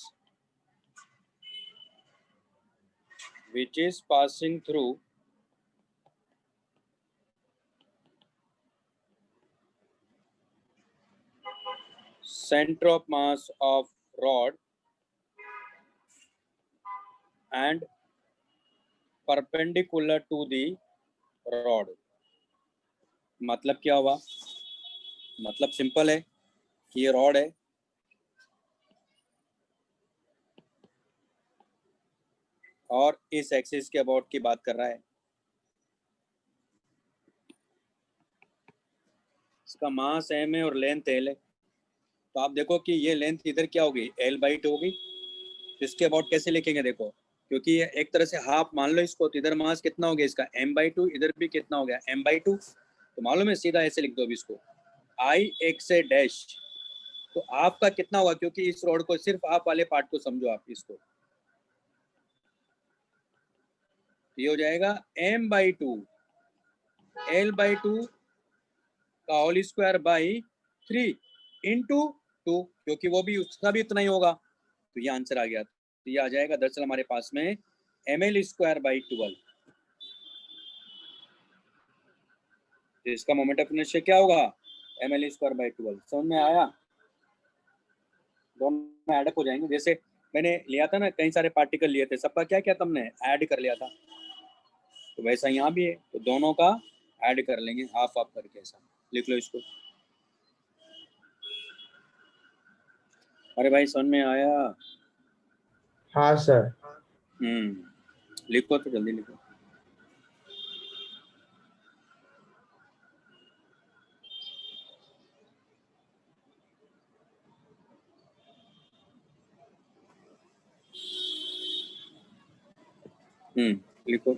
which is passing through center of mass of rod and perpendicular to the rod। मतलब क्या हुआ? मतलब सिंपल है कि ये रॉड है और इस एक्सिस के अबाउट की बात कर रहा है। इसका मास m है और लेंथ l है। तो आप देखो कि ये लेंथ इधर क्या होगी, l/2 होगी। तो इसके अबाउट कैसे लिखेंगे देखो, क्योंकि ये एक तरह से हाफ मान लो इसको, तो इधर मास कितना हो गया इसका m/2, इधर भी कितना हो गया m/2। तो मालूम है, सीधा ऐसे लिख दो अभी इसको, I x से डैश। तो आपका कितना होगा, क्योंकि इस रोड को सिर्फ आप वाले पार्ट को समझो आप इसको, ये हो जाएगा m/2 l/2 का होल स्क्वायर बाई 3 इंटू 2, क्योंकि वो भी उसका भी इतना ही होगा। तो ये आंसर आ गया। तो ये आ जाएगा दरअसल हमारे पास में ml²/12। तो इसका मोमेंट ऑफ इनर्शिया क्या होगा, ml²/12। समझ में आया? दोनों ऐड हो जाएंगे। जैसे मैंने लिया था ना, कई सारे पार्टिकल लिए थे, सबका क्या क्या तुमने ऐड कर लिया था, तो वैसा यहाँ भी है। तो दोनों का ऐड कर लेंगे, हाफ हाफ करके। ऐसा लिख लो इसको। अरे भाई समझ में आया? हाँ सर। लिखो तो जल्दी लिखो। लिखो।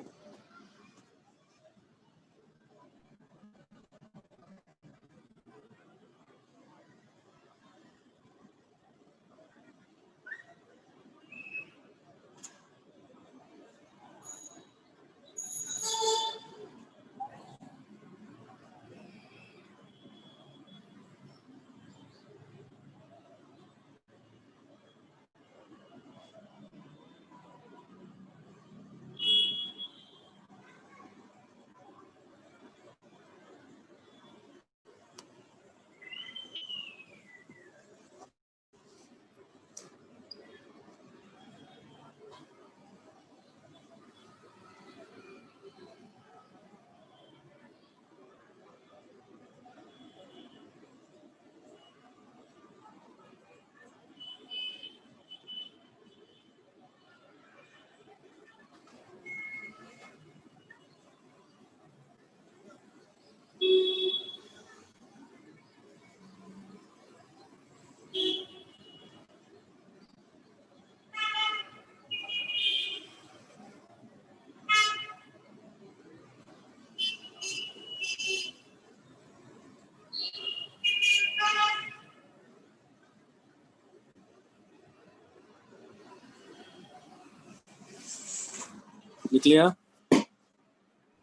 लिख लिया?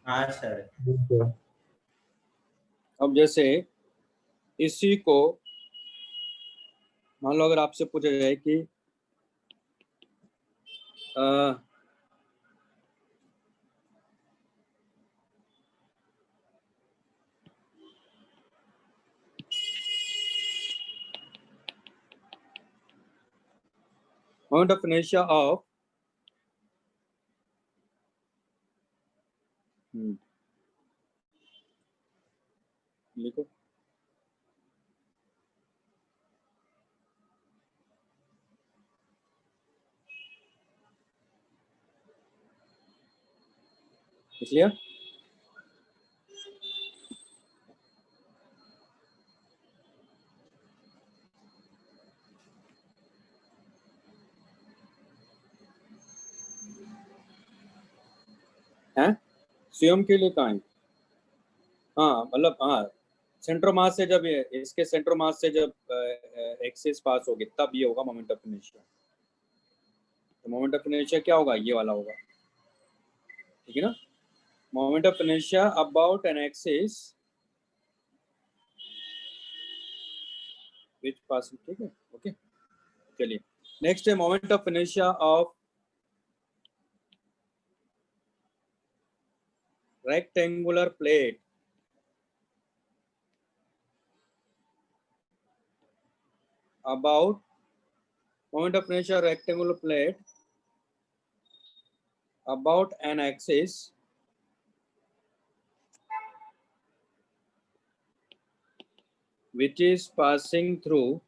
हाँ सर। अब जैसे इसी को मान लो अगर आपसे पूछा जाए कि मोमेंट ऑफ इनर्शिया ऑफ लिखो लिख लिया। हैं सीएम के लिए कहाँ है? हाँ मतलब हाँ सेंट्रो मास से जब इसके सेंट्रो मास से जब एक्सिस पास होगी तब ये होगा मोमेंट ऑफ इनर्शिया। तो मोमेंट ऑफ इनर्शिया क्या होगा? ये वाला होगा, ठीक है ना। Moment of inertia about an axis which pass, ठीक है ओके। चलिए नेक्स्ट है moment of inertia of rectangular plate about moment of inertia rectangular plate about an axis which is passing through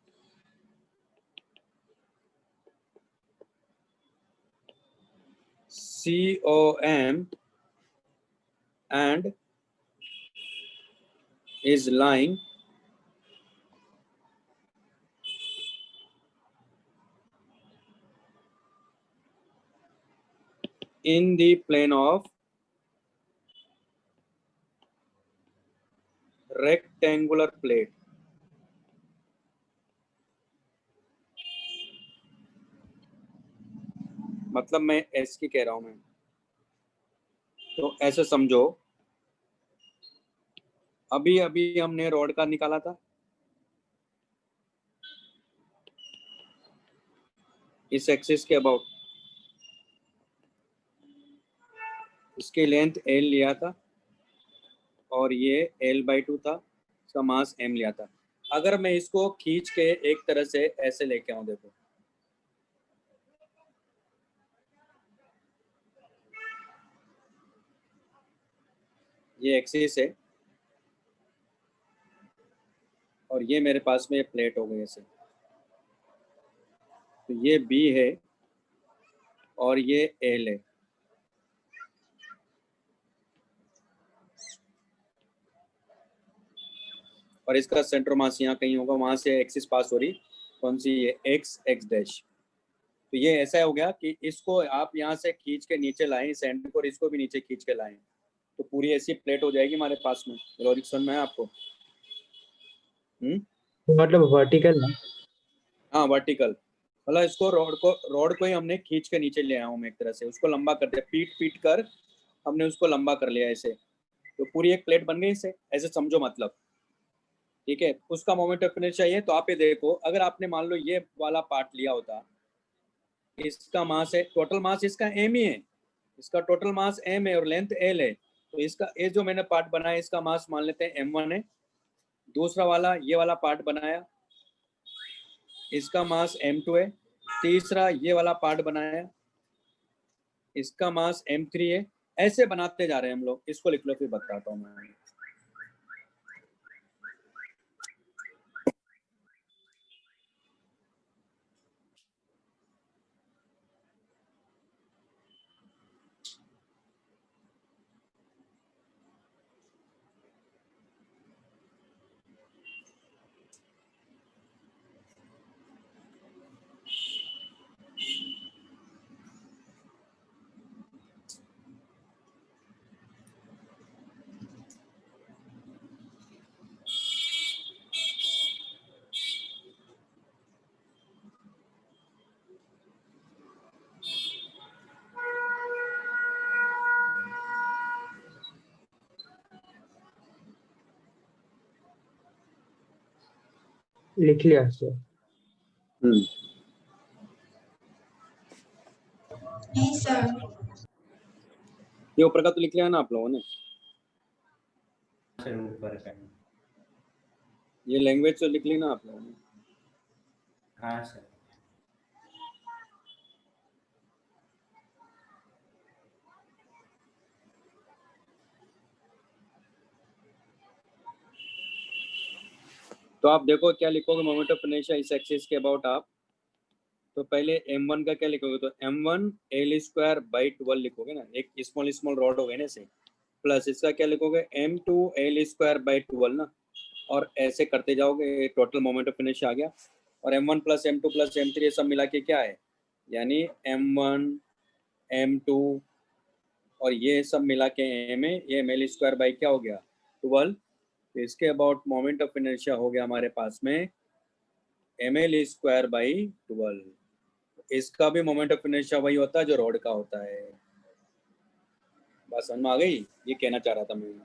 COM and is lying in the plane of rectangular plate। मतलब मैं S की कह रहा हूं मैं, तो ऐसे समझो अभी अभी हमने रॉड का निकाला था, इस एक्सिस के अबाउट, इसकी लेंथ एल लिया था और ये L/2 था, इसका मास m लिया था। अगर मैं इसको खींच के एक तरह से ऐसे लेके आऊं, देखो ये एक्सिस है और ये मेरे पास में ये प्लेट हो गई ऐसे, तो ये B है और ये L है। और इसका सेंटर मास यहाँ कहीं होगा, वहां से एक्सिस पास हो रही, कौन सी? ये x डैश। तो ये ऐसा हो गया कि इसको आप यहाँ से खींच के नीचे लाएं इस एंड को, और इसको भी नीचे खींच के लाएं, तो पूरी ऐसी प्लेट हो जाएगी हमारे पास में। लॉजिक समझ में है आपको? मतलब वर्टिकल ना? हाँ वर्टिकल, मतलब इसको रॉड को ही हमने खींच के नीचे ले आया हूँ मैं एक तरह से, उसको लंबा कर दिया, पीट पीट कर हमने उसको लंबा कर लिया ऐसे, तो पूरी एक प्लेट बन गई इसे, ऐसे समझो मतलब, ठीक है। उसका मोमेंट ऑफ इनर्शिया चाहिए, तो आप ये देखो अगर आपने मान लो ये वाला पार्ट लिया होता, इसका मास है, टोटल मास इसका m ही है, इसका टोटल मास m है और लेंथ l है, तो इसका ये जो मैंने पार्ट बनाया इसका मास मान लेते हैं m1 है। दूसरा वाला ये वाला पार्ट बनाया, इसका मास m2 है। तीसरा ये वाला पार्ट बनाया, इसका मास m3 है। ऐसे बनाते जा रहे हैं हम लोग। इसको लिख लो फिर बताता हूँ मैं। लिख लिया सर। नहीं सर। ये ऊपर का तो लिख लिया ना आप लोगों ने, सर ऊपर का। ये लैंग्वेज तो लिख ली ना आप लोगों ने। हाँ सर। तो आप देखो क्या लिखोगे मोमेंट ऑफ इनर्शिया इस एक्सिस के अबाउट आप। तो पहले m1 का क्या लिखोगे, तो m1 L स्क्वायर बाई 12 लिखोगे ना, एक स्मॉल स्मॉल रॉड हो गए ना से, प्लस इसका क्या लिखोगे m2 L स्क्वायर बाई 12 ना, और ऐसे करते जाओगे, टोटल मोमेंट ऑफ इनर्शिया आ गया। और m1 plus m2 plus m3 ये सब मिला के क्या है, यानी m1 m2 और ये सब मिला के m है, ये ml स्क्वायर बाई क्या हो गया 12। तो इसके अबाउट मोमेंट ऑफ इनर्शिया हो गया हमारे पास में ml स्क्वायर बाई 12। इसका भी मोमेंट ऑफ इनर्शिया वही होता है जो रॉड का होता है। बात समझ में आ गई, ये कहना चाह रहा था मैं।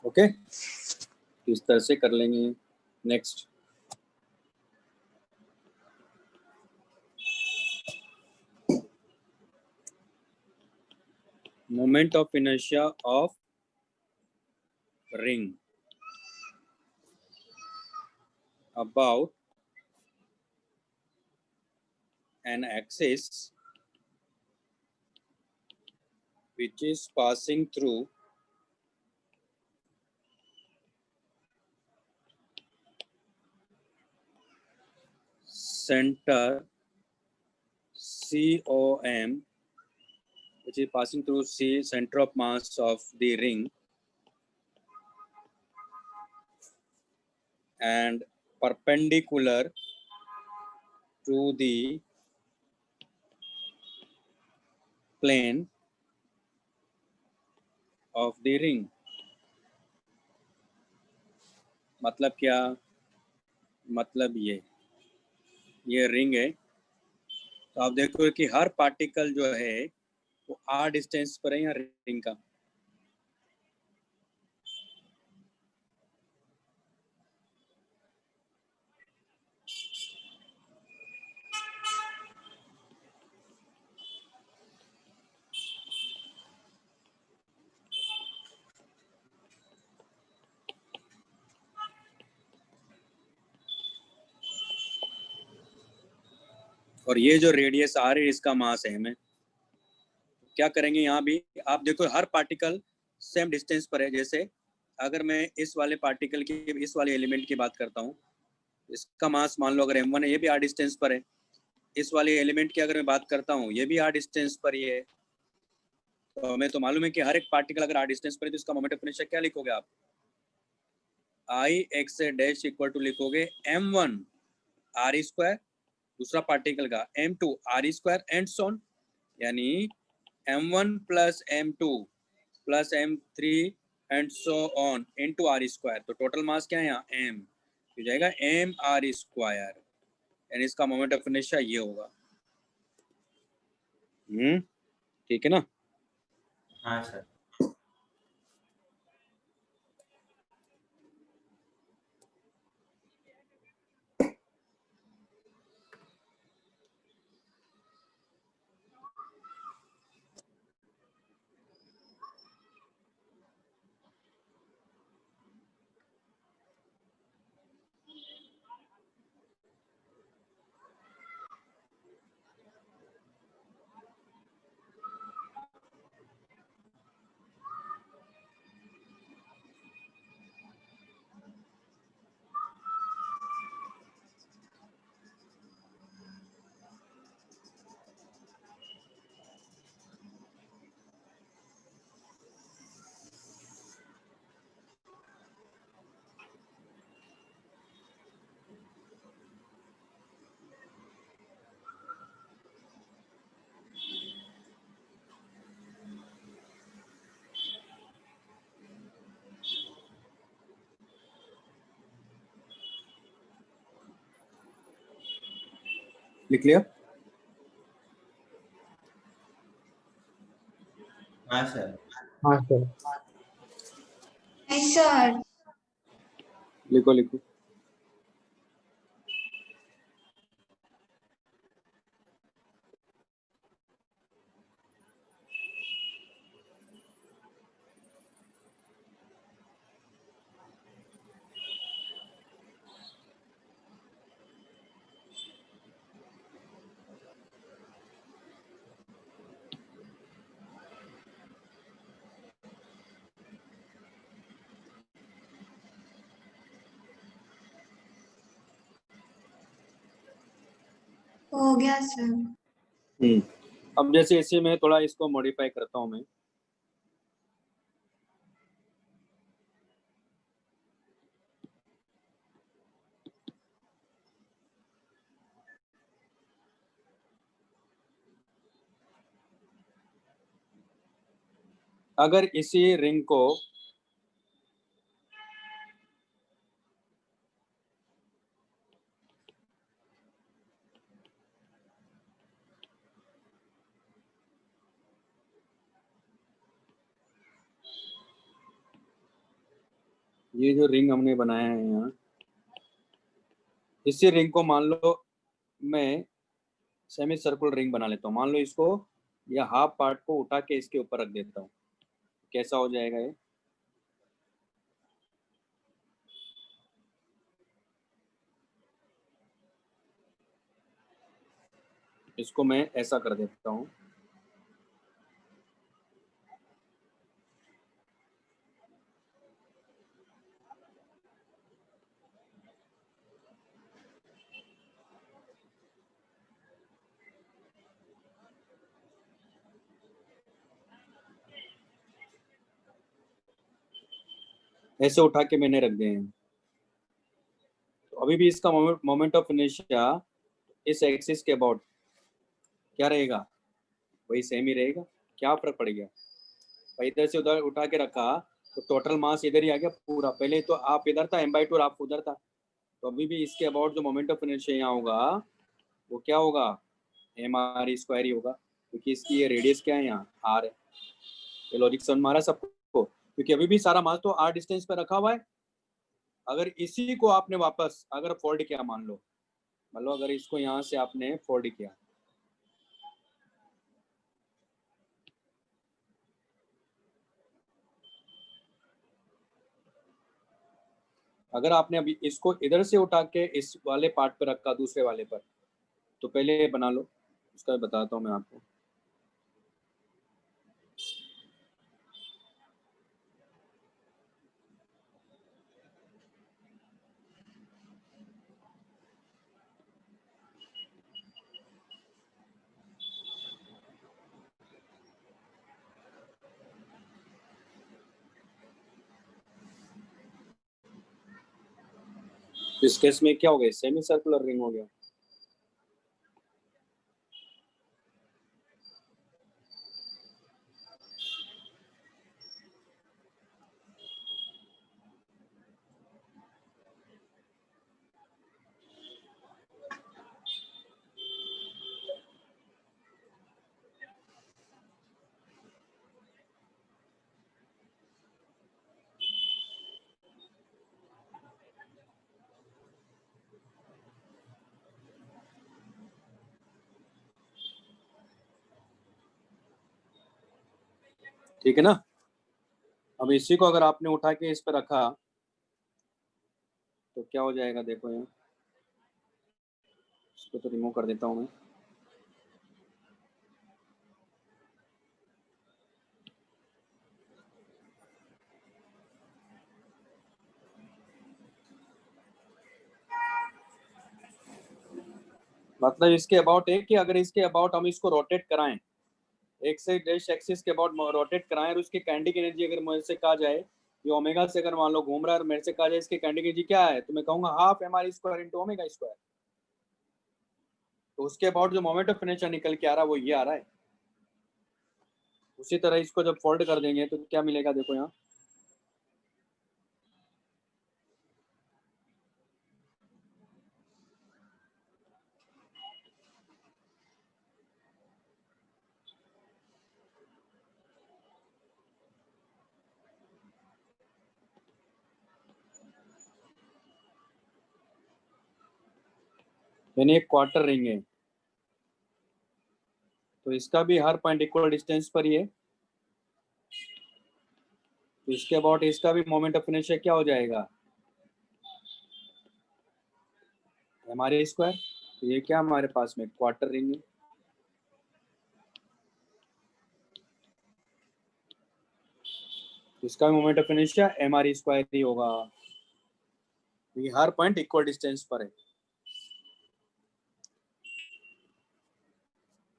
ओके, इस तरह से कर लेंगे। Next, moment of inertia of ring about an axis which is passing through center COM, which is passing through C, center of mass of the ring, and perpendicular to the plane of the ring। मतलब क्या, मतलब ये ring है, तो आप देखो कि हर particle जो है वो r डिस्टेंस पर है यहाँ रिंग का। और ये जो रेडियस r है इसका मास है m। क्या करेंगे यहाँ भी, आप देखो हर पार्टिकल सेम डिस्टेंस पर है। जैसे अगर मैं इस वाले पार्टिकल की, इस वाले एलिमेंट की बात करता हूँ, इसका मास मान लो अगर m1 है, ये भी r डिस्टेंस पर है। इस वाले एलिमेंट की अगर मैं बात करता हूँ, ये भी r डिस्टेंस पर ही है। तो हमें तो मालूम है कि हर एक पार्टिकल अगर r डिस्टेंस पर है तो इसका मोमेंट ऑफ इनर्शिया क्या लिखोगे आप, I x dash equal to लिखोगे m1 r स्क्वायर, दूसरा पार्टिकल का m2 r square and so on, यानी m1 plus m2 plus m3 and so on into r square. तो टोटल मास क्या है यहाँ m, हो जाएगा m r स्क्वायर, यानी इसका मोमेंट ऑफ इनर्शिया ये होगा। ठीक है ना। हाँ सर। लिख लिया? हाँ सर। हाँ सर। Yes, sir. लिखो लिखो। हो गया सर। अब जैसे इसी में थोड़ा इसको मॉडिफाई करता हूं मैं। अगर इसी रिंग को ये जो रिंग हमने बनाया है यहाँ, इसी रिंग को मान लो मैं सेमी सर्कुलर रिंग बना लेता हूँ। मान लो इसको या हाफ पार्ट को उठा के इसके ऊपर रख देता हूँ, कैसा हो जाएगा ये? इसको मैं ऐसा कर देता हूँ। ऐसे उठा के मैंने रख दिए हैं। तो अभी भी इसका मोमेंट ऑफ इनर्शिया इस एक्सिस के अबाउट क्या रहेगा? वही सेम ही रहेगा। क्या फर्क पड़ गया भाई? इधर से उधर उठा के रखा तो टोटल मास इधर ही आ गया पूरा। पहले तो आप इधर था, m/2 और आप उधर था। तो अभी भी इसके अबाउट जो मोमेंट ऑफ इनर्शिया यहाँ होगा वो क्या होगा? mr² ही होगा, क्योंकि इसकी ये रेडियस क्या है यहाँ, r है। ये लॉजिक समझ मारा सबको? क्योंकि अभी भी सारा मास तो r डिस्टेंस पे रखा हुआ है। अगर इसी को आपने वापस अगर फोल्ड किया, मान लो अगर इसको यहाँ से आपने फोल्ड किया, अगर आपने अभी इसको इधर से उठा के इस वाले पार्ट पर रखा दूसरे वाले पर, तो पहले ये बना लो, उसका बताता हूँ मैं आपको। इस केस में क्या हो गया? सेमी सर्कुलर रिंग हो गया। ठीक है ना? अब इसी को अगर आपने उठा के इस पर रखा तो क्या हो जाएगा? देखो यहाँ, इसको तो रिमूव कर देता हूँ मैं। मतलब इसके अबाउट है कि अगर इसके अबाउट हम इसको रोटेट कराएं, एक से डैश एक्सिस के अबाउट रोटेट कराएं, और उसकी काइनेटिक एनर्जी अगर मुझे से कहा जाए, ये ओमेगा से अगर मान लो घूम रहा है और मेरे से कहा जाए इसकी काइनेटिक एनर्जी क्या है, तो मैं कहूंगा half mr² into omega square. तो उसके अबाउट जो मोमेंट ऑफ इनर्शिया निकल के आ रहा है वो ये आ रहा है। उसी तरह इसको जब फोल्ड कर देंगे तो क्या मिलेगा? देखो यहाँ, यानी एक क्वार्टर रिंग है, तो इसका भी हर पॉइंट इक्वल डिस्टेंस पर ही है, तो इसके अबाउट इसका भी मोमेंट ऑफ इनर्शिया क्या हो जाएगा, हमारे स्क्वायर। तो ये क्या हमारे पास में क्वार्टर रिंग है, इसका moment of inertia M R square ही होगा, ये हर पॉइंट इक्वल डिस्टेंस पर है।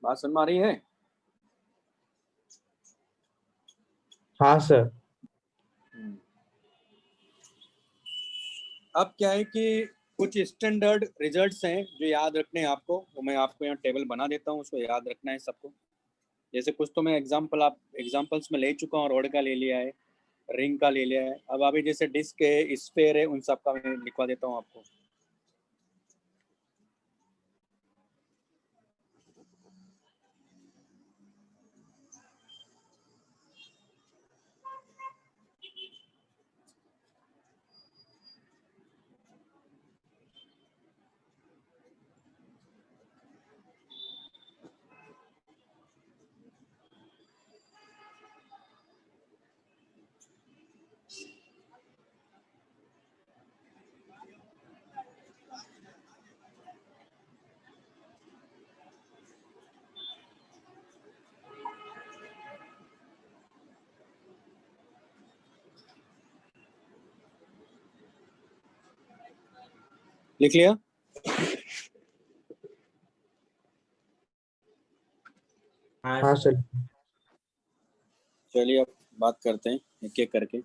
बात समझ में आ रही है? हाँ सर। अब क्या है कि कुछ स्टैंडर्ड रिजल्ट्स हैं जो याद रखने हैं आपको, वो मैं आपको यहाँ टेबल बना देता हूँ, उसको याद रखना है सबको। जैसे कुछ तो मैं एग्जांपल्स में ले चुका हूँ, रॉड का ले लिया है, रिंग का ले लिया है, अब अभी जैसे डिस्क है, स्फेयर है, उन सब का मैं लिखवा देता हूँ आपको। लिख लिया? हाँ हाँ सर। सर। चलिए अब बात करते हैं एक एक करके।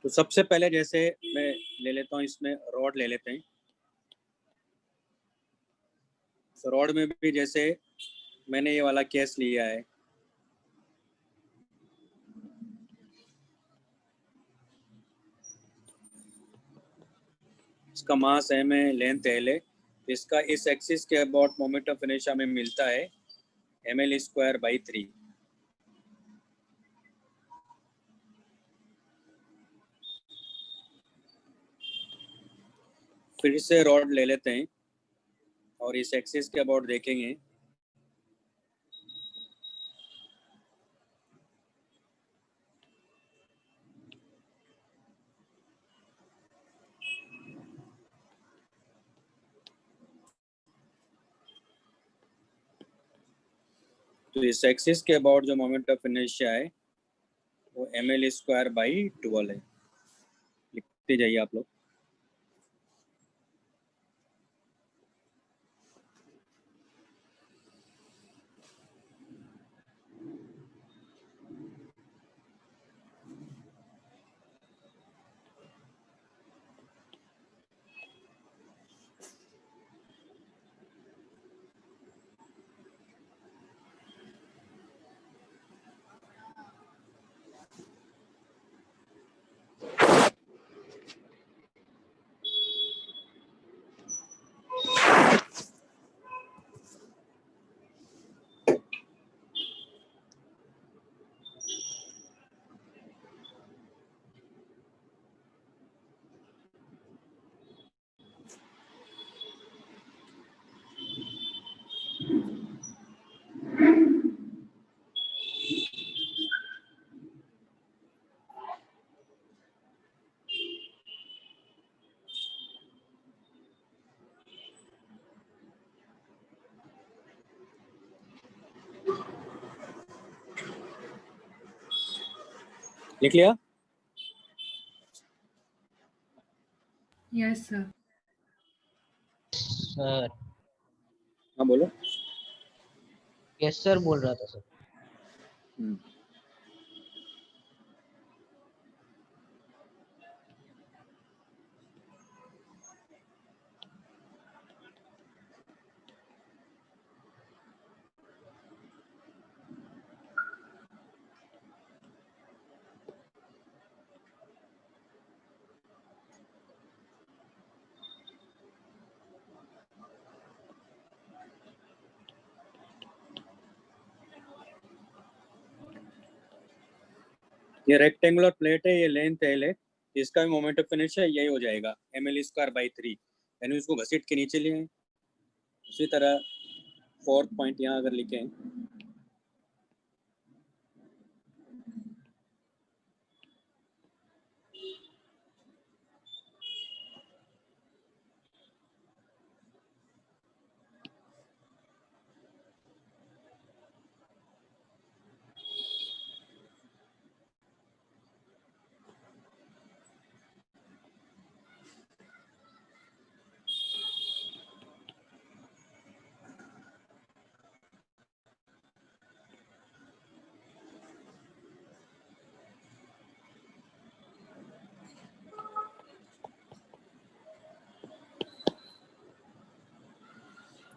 तो सबसे पहले जैसे मैं ले लेता हूँ, इसमें रॉड ले लेते हैं। तो रॉड में भी जैसे मैंने ये वाला केस लिया है, इसका मास एम है, लेंथ एल है, इसका इस एक्सिस के अबाउट मोमेंट ऑफ इनर्शिया में मिलता है ml²/3। फिर से रॉड ले लेते हैं और इस एक्सिस के अबाउट देखेंगे, तो इस एक्सिस के अबाउट जो मोमेंट ऑफ इनर्शिया है वो ml²/12 है। लिखते जाइए आप लोग। लिख लिया? Yes, sir. सर। हाँ बोलो। यस सर बोल रहा था सर। हम्म। ये रेक्टेंगुलर प्लेट है, ये लेंथ है L, इसका भी मोमेंट ऑफ इनर्शिया यही हो जाएगा ml²/3, यानी उसको घसीट के नीचे लिए। उसी तरह फोर्थ पॉइंट यहाँ अगर लिखें,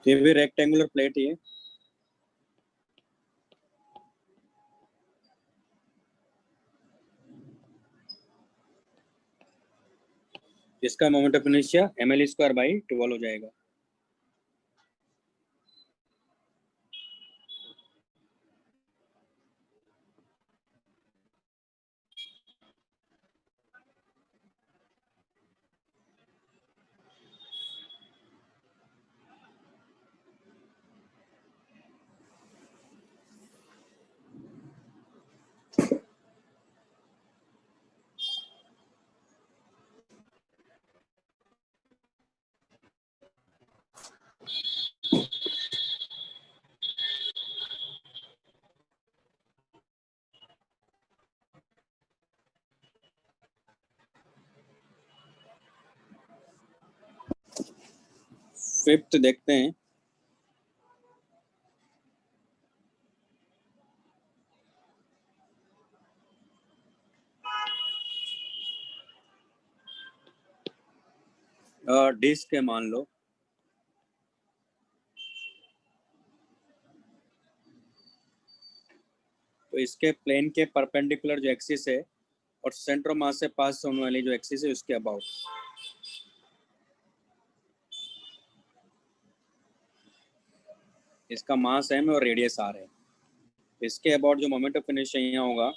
ये भी रेक्टेंगुलर प्लेट ही है। इसका मोमेंट ऑफ इनर्शिया ml²/12 हो जाएगा। फिफ्थ देखते हैं, डिस्क है मान लो, तो इसके प्लेन के परपेंडिकुलर जो एक्सिस है और सेंटर ऑफ मास से पास होने वाली जो एक्सिस है उसके अबाउट, इसका मास m और रेडियस r है। इसके अबाउट जो मोमेंट ऑफ इनर्शिया यहाँ होगा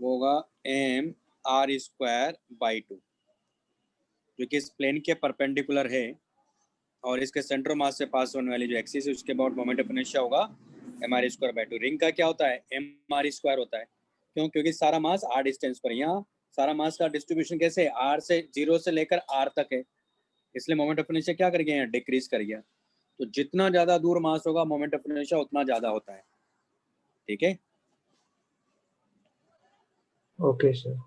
वो होगा mr²/2, जो कि इस प्लेन के परपेंडिकुलर है और इसके सेंटर ऑफ मास से पास होने वाली जो एक्सिस है उसके अबाउट मोमेंट ऑफ इनर्शिया होगा mr²/2। रिंग का क्या होता है, mr² होता है। क्यों? क्योंकि सारा मास r डिस्टेंस पर, यहाँ सारा मास का डिस्ट्रीब्यूशन कैसे है, r से 0 से लेकर r तक है, इसलिए मोमेंट ऑफ इनर्शिया क्या कर गया है, डिक्रीज कर गया। तो जितना ज्यादा दूर मास होगा मोमेंट ऑफ इनर्शिया उतना ज्यादा होता है। ठीक है, ओके सर।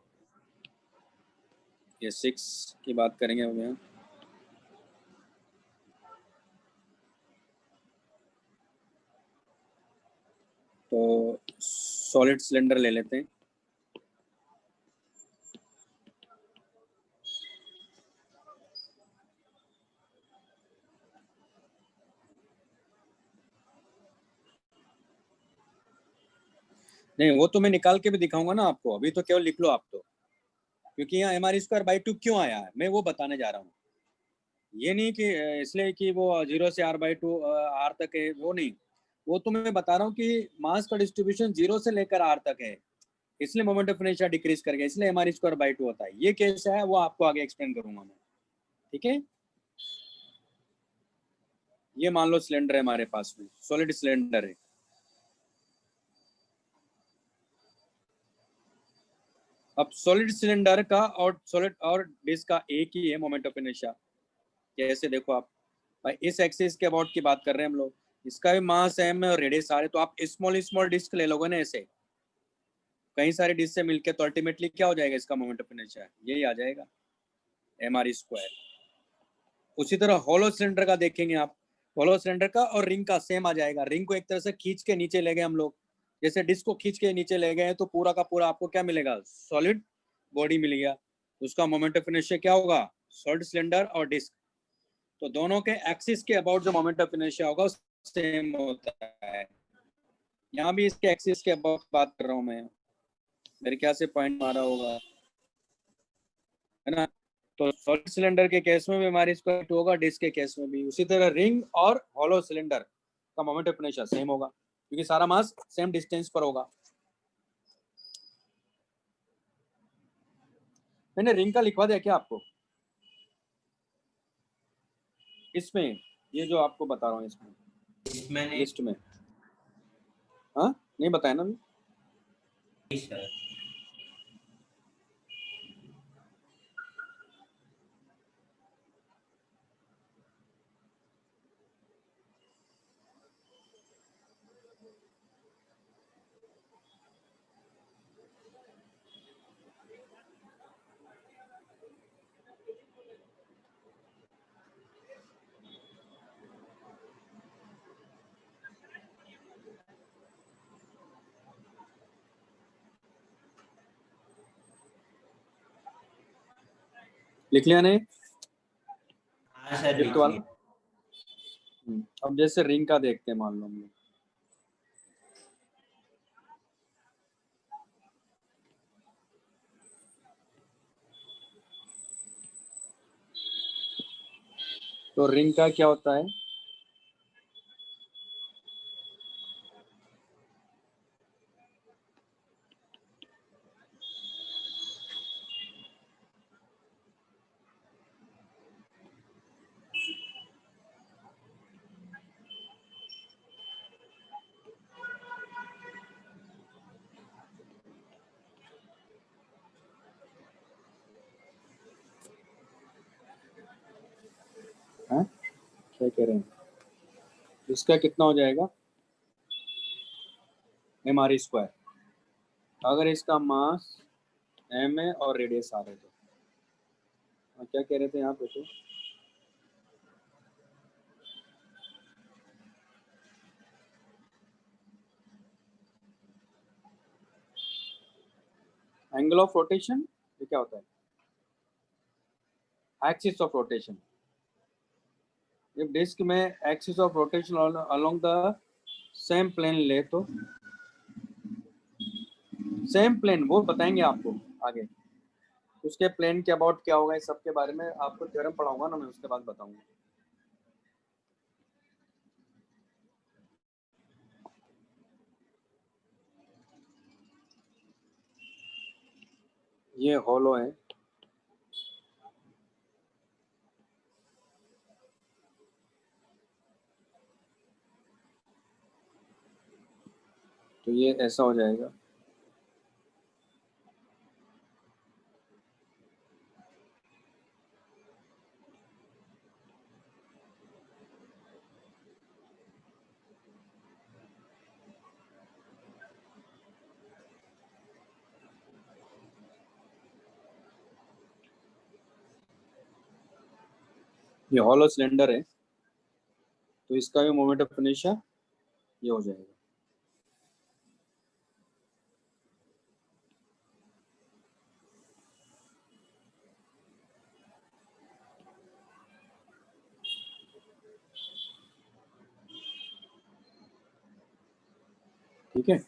ये 6 की बात करेंगे हम यहाँ। तो सॉलिड सिलेंडर ले लेते हैं। नहीं, वो तो मैं निकाल के भी दिखाऊंगा ना आपको, अभी तो केवल लिख लो आप तो, क्योंकि यहाँ mr²/2 क्यों आया है मैं वो बताने जा रहा हूँ। ये नहीं कि इसलिए कि वो 0 से r/2 r तक है, वो नहीं, वो तो मैं बता रहा हूँ कि मास का डिस्ट्रीब्यूशन 0 से लेकर r तक है, इसलिए मोमेंट ऑफ इनर्शिया डिक्रीज कर गया, इसलिए mr²/2 होता है। ये कैसे है वो आपको आगे एक्सप्लेन करूंगा मैं। ठीक है, ये मान लो सिलेंडर है हमारे पास में, सॉलिड सिलेंडर है। अब सॉलिड सिलेंडर का और सॉलिड और डिस्क का एक ही है मोमेंट ऑफ इनर्शिया। कैसे देखो आप भाई, इस एक्सिस के अबाउट की बात कर रहे हैं हम लोग, इसका भी मास m और रेडियस r है, तो आप स्मॉल स्मॉल डिस्क ले लोगे ना, ऐसे कई सारे डिस्क से मिलके, तो अल्टीमेटली क्या हो जाएगा इसका मोमेंट ऑफ इनर्शिया, यही आ जाएगा mr²। उसी तरह होलो सिलेंडर का देखेंगे आप, होलो सिलेंडर का और रिंग का सेम आ जाएगा। रिंग को एक तरह से खींच के नीचे ले गए हम लोग, जैसे डिस्क को खींच के नीचे ले गए तो पूरा का पूरा आपको क्या मिलेगा, सॉलिड बॉडी मिल गया। उसका मोमेंट ऑफ इनर्शिया क्या होगा, सॉलिड सिलेंडर और डिस्क, तो दोनों के एक्सिस के अबाउट जो मोमेंट ऑफ इनर्शिया होगा सेम होता है। यहाँ भी इसके एक्सिस के अबाउट बात कर रहा हूँ मैं, मेरे ख्याल से पॉइंट मारा होगा, है ना। तो सॉलिड सिलेंडर के केस में भी mr²/2 होगा, डिस्क के केस में भी। उसी तरह रिंग और हॉलो सिलेंडर का मोमेंट ऑफ इनर्शिया सेम होगा। क्योंकि सारा मास सेम डिस्टेंस पर होगा। मैंने रिंग का लिखवा दिया क्या आपको इसमें, ये जो आपको बता रहा हूँ इसमें इसमें नहीं लिस्ट में? हाँ नहीं बताया ना अभी? सर। लिख लिया नहीं हाँ सर, लिफ्ट लिख वाला? लिया। अब जैसे रिंग का देखते हैं, मान लो हम लोग। तो रिंग का क्या होता है? हाँ क्या कह रहे हैं? इसका कितना हो जाएगा? mr square. अगर इसका मास m है और रेडियस r है तो क्या कह रहे थे यहाँ पे? तो एंगल ऑफ रोटेशन ये क्या होता है? Axis of rotation. जब डिस्क में axis of rotation along the same plane ले तो सेम प्लेन वो बताएंगे आपको आगे, उसके प्लेन के अबाउट क्या होगा, इस सब के बारे में आपको थ्योरम पढ़ाऊंगा ना मैं, उसके बाद बताऊंगा। ये हॉलो है, तो ये ऐसा हो जाएगा। ये हॉलो सिलेंडर है, तो इसका भी मोमेंट ऑफ इनर्शिया ये हो जाएगा। ठीक है,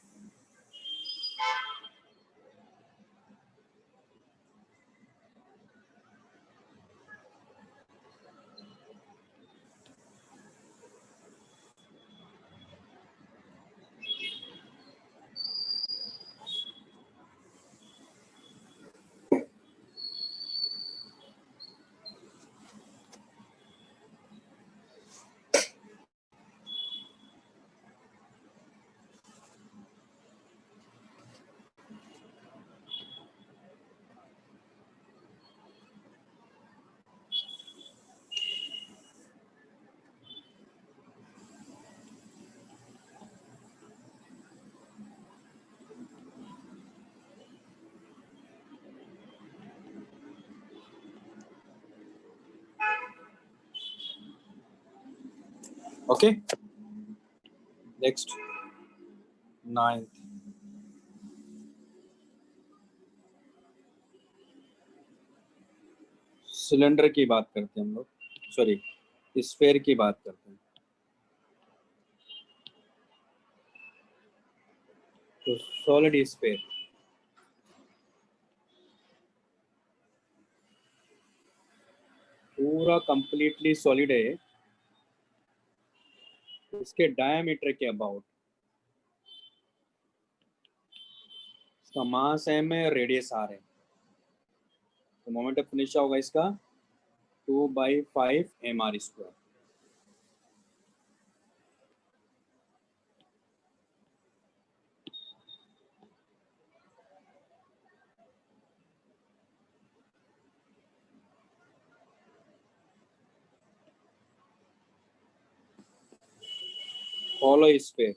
ओके। नेक्स्ट 9th, सिलेंडर की बात करते हैं हम लोग, सॉरी स्फीयर की बात करते हैं। तो सॉलिड स्फीयर पूरा कंप्लीटली सॉलिड है, इसके डायमीटर के अबाउट इसका मास m है, रेडियस r है, तो मोमेंट ऑफ इनर्शिया होगा इसका 2/5 mr²। Hollow sphere,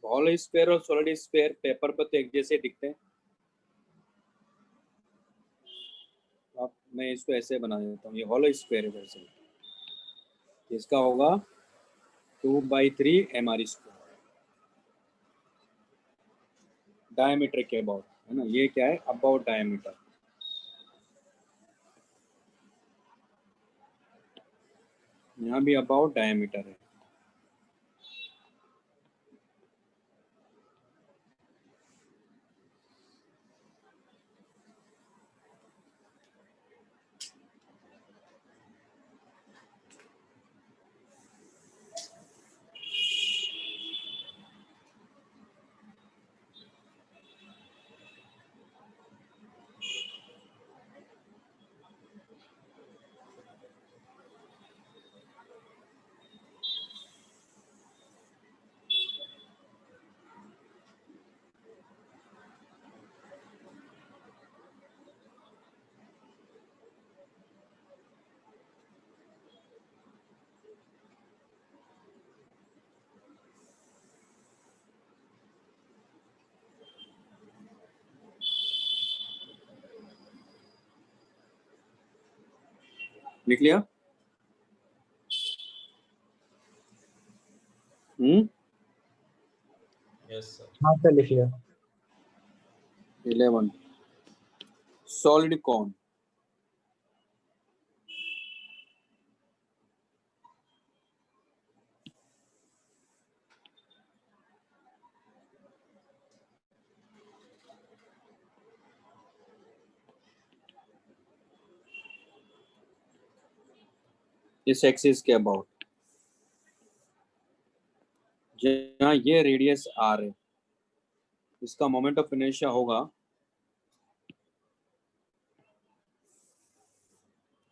hollow sphere और सॉलिड स्फीयर पेपर पर तो एक जैसे दिखते हैं। अब मैं इसको ऐसे बना देता हूँ, ये हॉलो स्फीयर है वैसे, इसका होगा 2/3 mr², डायमीटर के अबाउट है ना, ये क्या है, अबाउट डायमीटर। यहाँ भी अबाउट डायमीटर है। लिख लिया? Yes sir. हाँ सर, लिख लिया। 11 सॉलिड कॉन, इस एक्सिस के अबाउट, जहाँ ये रेडियस r है, इसका मोमेंट ऑफ इनर्शिया होगा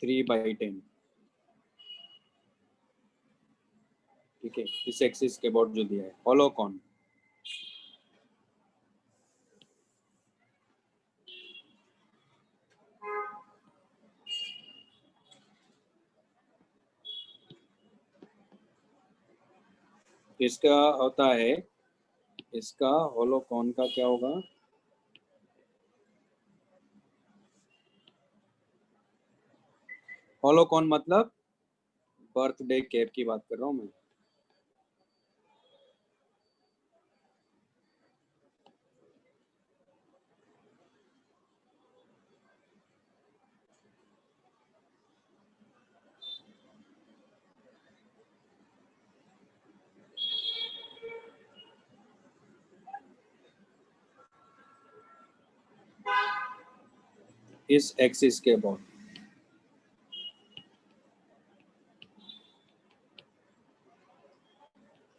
3/10। ठीक है, इस एक्सिस के अबाउट जो दिया है, हॉलो कॉन। इसका होता है, इसका हॉलो कॉन का क्या होगा, हॉलो कॉन मतलब बर्थडे केक की बात कर रहा हूँ मैं। इस एक्सिस के अबाउट,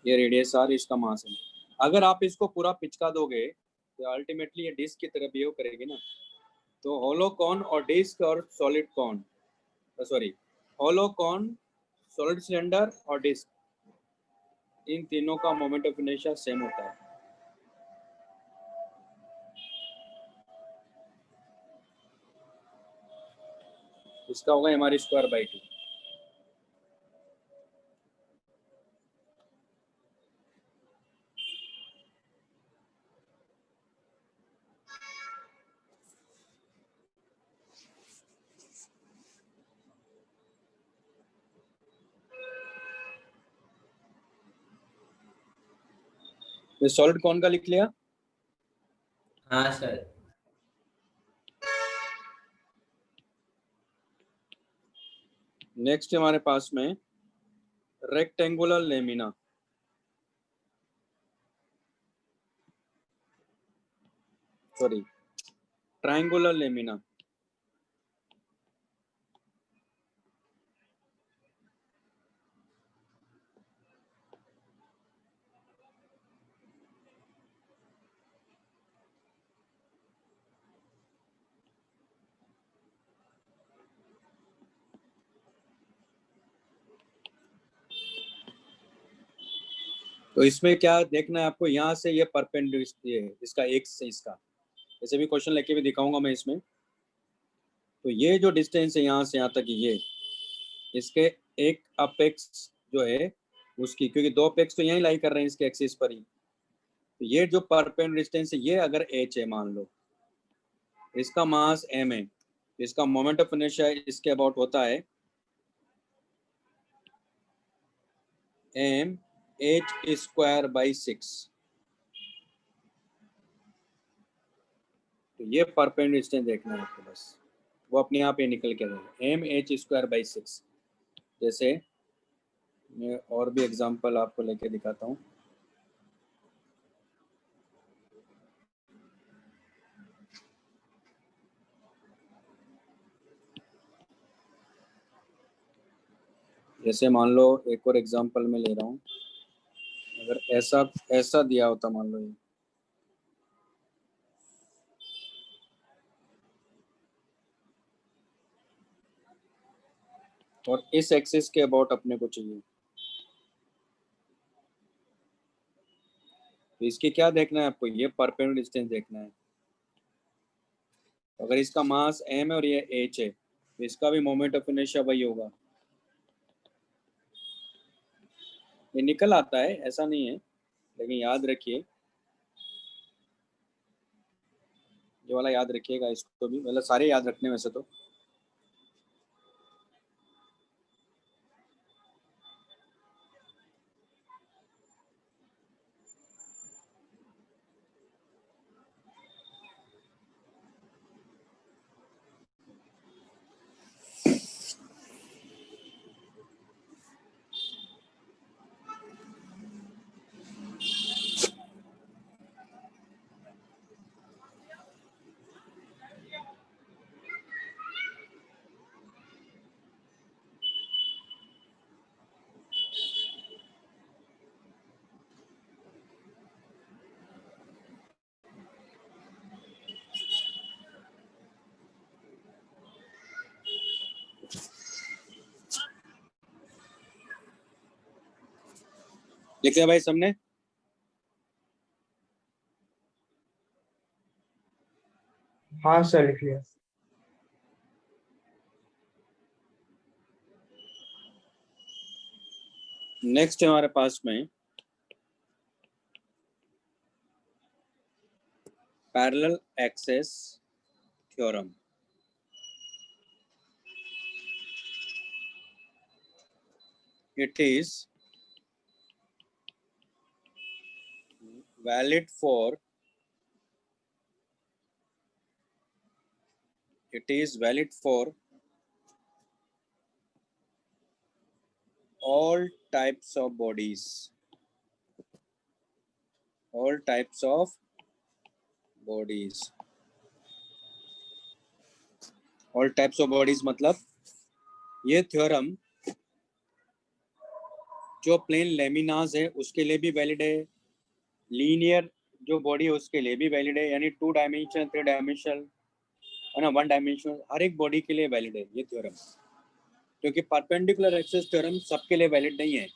ये रेडियस r, इसका मास है। अगर आप इसको पूरा पिचका दोगे तो अल्टीमेटली ये डिस्क की तरह बिहेव करेगी ना। तो हॉलो कॉन और डिस्क और solid cone, sorry, hollow cone, solid cylinder और डिस्क, इन तीनों का मोमेंट ऑफ इनर्शिया सेम होता है। इसका होगा mr²/2। ये सॉलिड कॉन का लिख लिया? हाँ सर। नेक्स्ट हमारे पास में rectangular lamina, sorry, triangular lamina. तो इसमें क्या देखना है आपको, यहाँ से ये परपेंडिकुलर, इसका एक से इसका, ऐसे भी क्वेश्चन लेके भी दिखाऊंगा मैं इसमें। तो ये जो डिस्टेंस है यहाँ से यहाँ तक, ये इसके एक अपेक्स जो है उसकी, क्योंकि दो अपेक्स तो यहीं लाई कर रहे हैं इसके एक्सिस पर ही, तो ये जो परपेंडिकुलर डिस्टेंस है ये अगर h है मान लो, इसका मास m है, इसका मोमेंट ऑफ इनर्शिया इसके अबाउट होता है m h²/6। तो ये परपेंडिकुलर डिस्टेंस देखना है आपको, बस वो अपने आप ही निकल के आएगा m h²/6। जैसे मैं और भी एग्जांपल आपको लेके दिखाता हूँ। जैसे मान लो एक और एग्जांपल मैं ले रहा हूँ, अगर ऐसा ऐसा दिया होता मान लो ये, और इस एक्सिस के अबाउट अपने को चाहिए, तो इसकी क्या देखना है आपको, ये परपेंडिकुलर डिस्टेंस देखना है। अगर इसका मास m है और ये h है, तो इसका भी मोमेंट ऑफ इनर्शिया वही होगा। ये निकल आता है, ऐसा नहीं है, लेकिन याद रखिए, ये वाला याद रखिएगा, इसको भी, मतलब सारे याद रखने वैसे तो। लिख लिया भाई सबने? हाँ सर, लिख लिया। नेक्स्ट है हमारे पास में parallel axes theorem. It is valid for all types of bodies. All types of bodies. All types of bodies मतलब ये थ्योरम जो प्लेन लेमिनाज है उसके लिए भी वैलिड है, लीनियर जो बॉडी है उसके लिए भी वैलिड है, यानी 2 डायमेंशन 3 डायमेंशनल है ना, 1 डायमेंशनल, हर एक बॉडी के लिए वैलिड है ये थ्योरम। क्योंकि परपेंडिकुलर एक्सेस थ्योरम सबके लिए वैलिड नहीं है,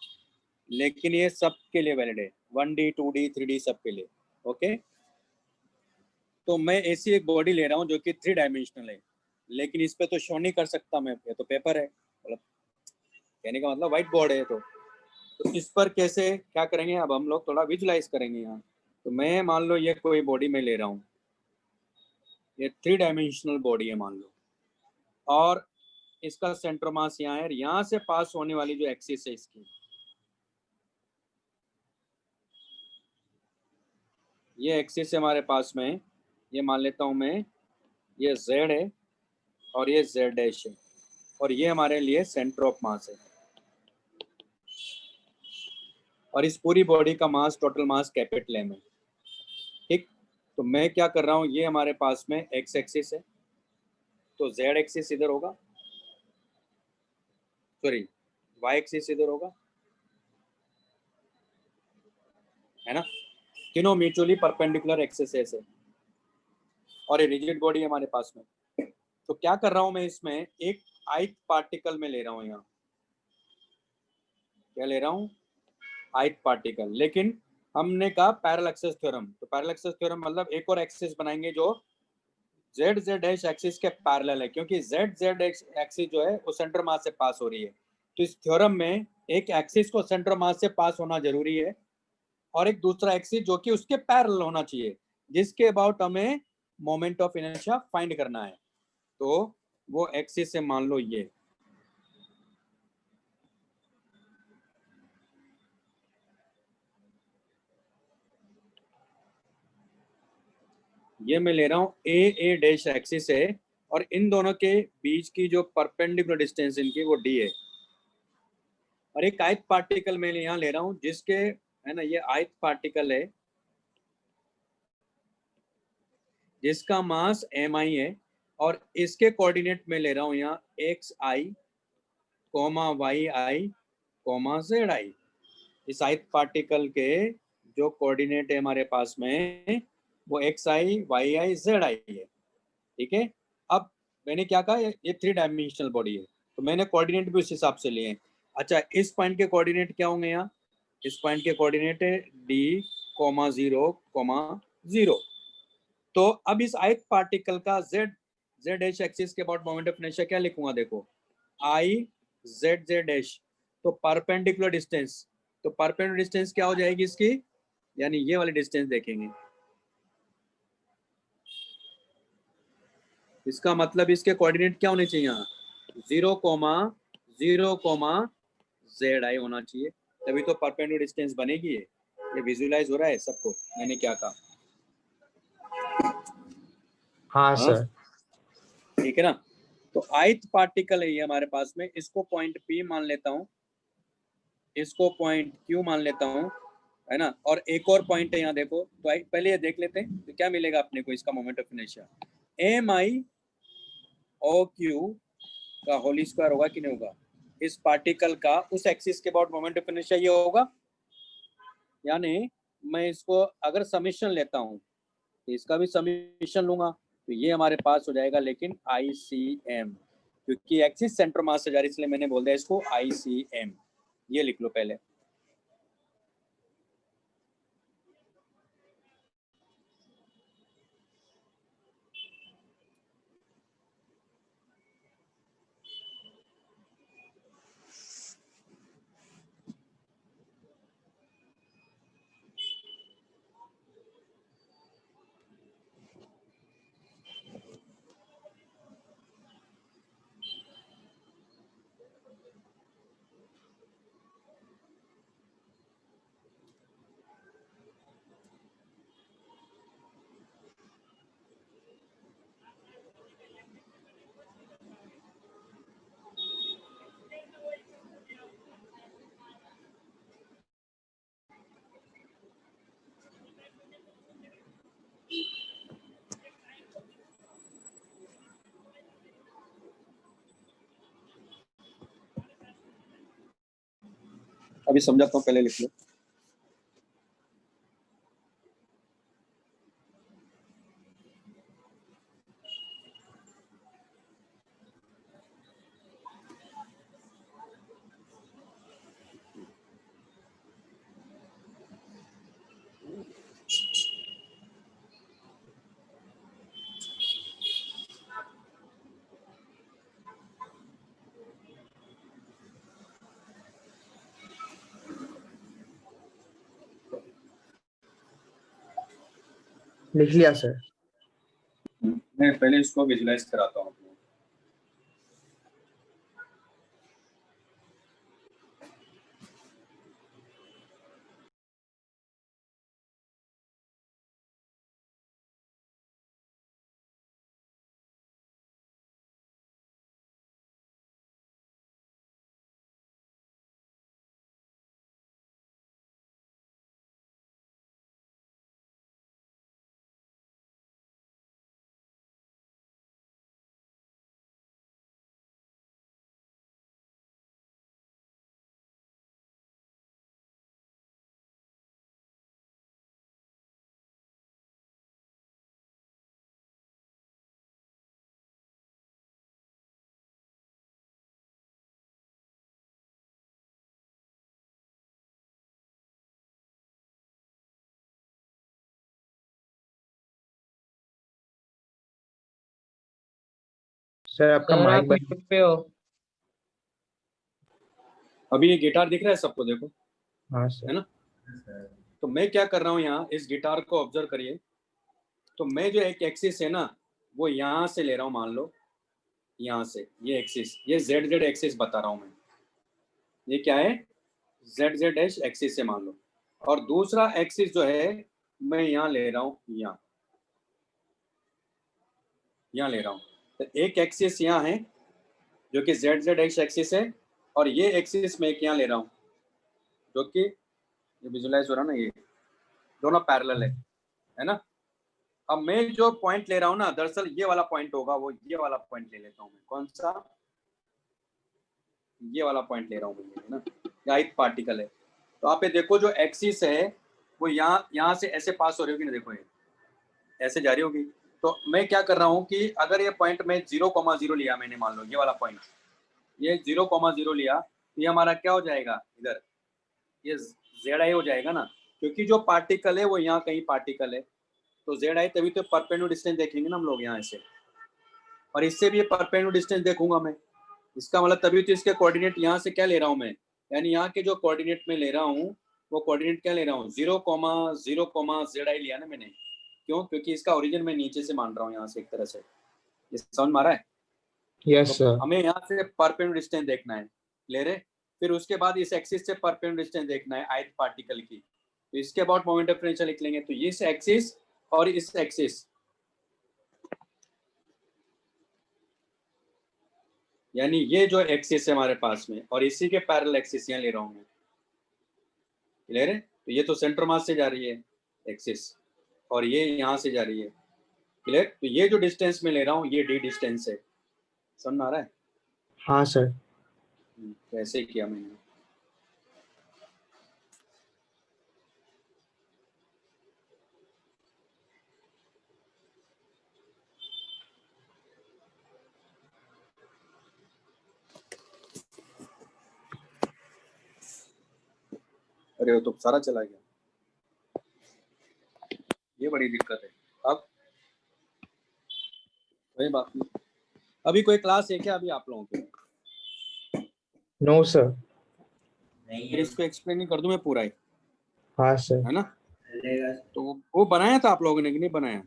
लेकिन ये सबके लिए वैलिड है, 1D 2D 3D सबके लिए। ओके, तो मैं ऐसी एक बॉडी ले रहा हूँ जो कि 3 डायमेंशनल है, लेकिन इस पे तो शो नहीं कर सकता मैं, ये तो पेपर है, मतलब कहने का मतलब व्हाइट बोर्ड है, तो इस पर कैसे क्या करेंगे, अब हम लोग थोड़ा विजुलाइज करेंगे यहाँ। तो मैं मान लो ये कोई बॉडी में ले रहा हूँ, ये 3 डायमेंशनल बॉडी है मान लो, और इसका सेंटर मास यहाँ है, यहाँ से पास होने वाली जो एक्सिस है इसकी, ये एक्सिस है हमारे पास में, ये मान लेता हूँ मैं, ये z है और ये z डैश है, और ये हमारे लिए सेंटर ऑफ मास है, और इस पूरी बॉडी का मास, टोटल मास कैपिटल M है। ठीक, तो मैं क्या कर रहा हूँ, ये हमारे पास में x एक्सिस है, तो z एक्सिस इधर होगा, सॉरी y एक्सिस इधर होगा, है ना, तीनों म्यूचुअली परपेंडिकुलर एक्सिस है, और ये रिजिड बॉडी है हमारे पास में। तो क्या कर रहा हूं मैं, इसमें एक ith पार्टिकल में ले रहा हूं, यहाँ क्या ले रहा हूं, ith पार्टिकल, लेकिन हमने कहा पैरेलल एक्सिस थ्योरम, तो पैरेलल एक्सिस थ्योरम मतलब एक और एक्सिस बनाएंगे जो जेड जेड डैश एक्सिस के पैरेलल है, क्योंकि जेड जेड एक्सिस जो है वो सेंटर मास से पास हो रही है। तो इस थ्योरम में एक एक्सिस को सेंटर मास से पास होना जरूरी है और एक दूसरा एक्सिस जो कि उसके पैरेलल होना चाहिए, जिसके अबाउट हमें मोमेंट ऑफ इनर्शिया फाइंड करना है। तो वो एक्सिस से मान लो ये मैं ले रहा हूँ ए डैश एक्सिस है और इन दोनों के बीच की जो परपेंडिकुलर डिस्टेंस इनकी वो डी है, और एक ith पार्टिकल मैं यहाँ ले रहा हूँ जिसके, है ना, ये ith पार्टिकल है जिसका मास mi है और इसके कोऑर्डिनेट में ले रहा हूँ यहाँ xi, yi, zi। इस ith पार्टिकल के जो कोऑर्डिनेट है हमारे पास में वो xi, yi, zi है, ठीक है। अब मैंने क्या कहा, ये 3 डायमेंशनल बॉडी है, तो मैंने कोऑर्डिनेट भी उस हिसाब से लिए हैं। अच्छा, इस पॉइंट के कोऑर्डिनेट क्या होंगे यहाँ, इस पॉइंट के कोऑर्डिनेट है d, 0, 0। तो अब इस ith पार्टिकल का z z डैश एक्सिस के अबाउट मोमेंट ऑफ इनर्शिया क्या लिखूंगा, देखो i z z डैश, तो परपेंडिकुलर डिस्टेंस, तो परपेंडिकुलर डिस्टेंस क्या हो जाएगी इसकी, यानी ये वाली डिस्टेंस देखेंगे, इसका मतलब इसके कोऑर्डिनेट क्या होने चाहिए यहाँ 0, 0, zi होना चाहिए, तभी तो परपेंडिकुलर डिस्टेंस बनेगी। ये विजुअलाइज हो रहा है सबको मैंने क्या कहा? हाँ हाँ? सर। ठीक है ना। तो ith पार्टिकल है ये हमारे पास में, इसको पॉइंट P मान लेता हूँ, इसको पॉइंट Q मान लेता हूँ, है ना। और एक और पॉइंट है यहाँ देखो, तो पहले ये देख लेते हैं तो क्या मिलेगा अपने को इसका moment of inertia, mi o q का होल स्क्वायर होगा कि नहीं होगा, इस पार्टिकल का उस एक्सिस के अबाउट मोमेंट ऑफ इनर्शिया ये होगा। यानी मैं इसको अगर समीशन लेता हूँ तो इसका भी समीशन लूंगा, तो ये हमारे पास हो जाएगा लेकिन ICM, क्योंकि एक्सिस सेंटर मास से जा रही, इसलिए मैंने बोल दिया इसको ICM। ये लिख लो पहले। अभी समझाता हूँ, पहले लिख लो। लिख लिया सर। मैं पहले इसको विजुलाइज कराता हूँ। सर आपका सर आप माइक बंद। म्यूट पे हो। अभी ये गिटार दिख रहा है सबको, देखो, हाँ सर। है ना? सर तो मैं क्या कर रहा हूँ यहाँ, इस गिटार को ऑब्जर्व करिए। तो मैं जो एक एक्सिस है ना, वो यहाँ से ले रहा हूँ, मान लो यहाँ से, ये एक्सिस, ये जेड जेड एक्सिस बता रहा हूँ मैं। ये क्या है? जेड जेड डैश एक्सिस से मान लो। और दूसरा एक्सिस जो है मैं यहाँ ले रहा हूँ, यहाँ ले रहा हूँ। तो एक एक्सिस यहाँ है जो कि जेड जेड एक्स एक्सिस है, और ये एक्सिस मैं एक यहाँ ले रहा हूँ जो कि ये विजुलाइज हो रहा है ना, ये दोनों पैरेलल है ना? अब मैं जो पॉइंट ले रहा हूँ ना, दरअसल ये वाला पॉइंट होगा, वो ये वाला पॉइंट ले लेता हूँ मैं। कौन सा? ये वाला पॉइंट ले रहा हूँ मैं, है ना? या एक पार्टिकल है। तो आप ये देखो, जो एक्सिस है वो यहाँ से ऐसे पास हो रही होगी ना, देखो ये ऐसे जा रही होगी। तो मैं क्या कर रहा हूँ कि अगर ये पॉइंट में 0,0 लिया मैंने, मान लो ये वाला पॉइंट, ये 0,0 लिया, तो ये हमारा क्या हो जाएगा इधर, ये जेड आई हो जाएगा ना, क्योंकि जो पार्टिकल है वो यहाँ कहीं पार्टिकल है। तो जेड आई, तभी तो परपेंडिकुलर डिस्टेंस देखेंगे ना हम लोग यहाँ से, और इससे भी परपेंडिकुलर डिस्टेंस देखूंगा मैं। इसका मतलब तभी तो इसके कोऑर्डिनेट यहाँ से क्या ले रहा हूँ मैं, यानी यहाँ के जो कोऑर्डिनेट में ले रहा हूँ, वो कोऑर्डिनेट क्या ले रहा हूँ, 0,0 जेड आई लिया ना मैंने। क्यों? क्योंकि इसका ओरिजिन मैं नीचे से मान रहा हूँ, यहाँ से एक तरह से। ये समझ मारा है? यस तो सर। हमें यहाँ से परपेंडिकुलर डिस्टेंस देखना है, ले रहे। फिर उसके बाद इस एक्सिस से परपेंडिकुलर डिस्टेंस देखना है आयत पार्टिकल की। तो इसके अबाउट मोमेंट ऑफ इनर्शिया लिख लेंगे। तो इस एक्सिस और इस एक्सिस, यानी ये जो एक्सिस है हमारे पास में, और इसी के पैरेलल एक्सिस यहाँ ले रहा हूँ मैं, क्लियर है? तो ये तो सेंटर मास से जा रही है एक्सिस, और ये यहाँ से जा रही है, क्लियर? तो ये जो डिस्टेंस में ले रहा हूँ, ये डी डिस्टेंस है। समझ में आ रहा है? हाँ सर। तो ऐसे ही किया मैंने। अरे वो तो सारा चला गया, ये बड़ी दिक्कत है। अब कोई बात नहीं। अभी कोई क्लास है क्या अभी आप लोगों की? No sir. नहीं फिर है, इसको एक्सप्लेन नहीं कर दूं मैं पूरा ही, हाँ सर। है ना? चलेगा। तो वो बनाया था आप लोगों ने कि नहीं बनाया?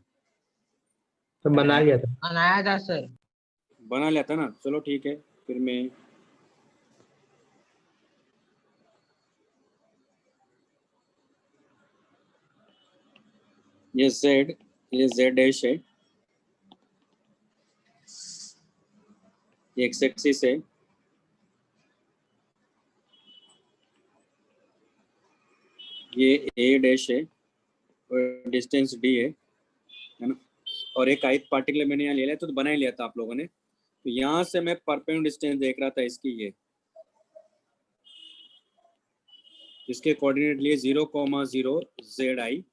तो बना लिया था। बनाया था सर। बना लिया था ना, चलो ठीक है। फिर मैं ये जेड डैश है, ये एक्स एक्सिस है, ये ए डैश है, और डिस्टेंस डी है ना? और एक आयत पार्टिकल मैंने यहाँ ले लिया, तो बना ही लिया था आप लोगों ने। तो यहाँ से मैं परपेंडिकुलर डिस्टेंस देख रहा था इसकी, ये इसके कोऑर्डिनेट लिए 0,0 जेड आई,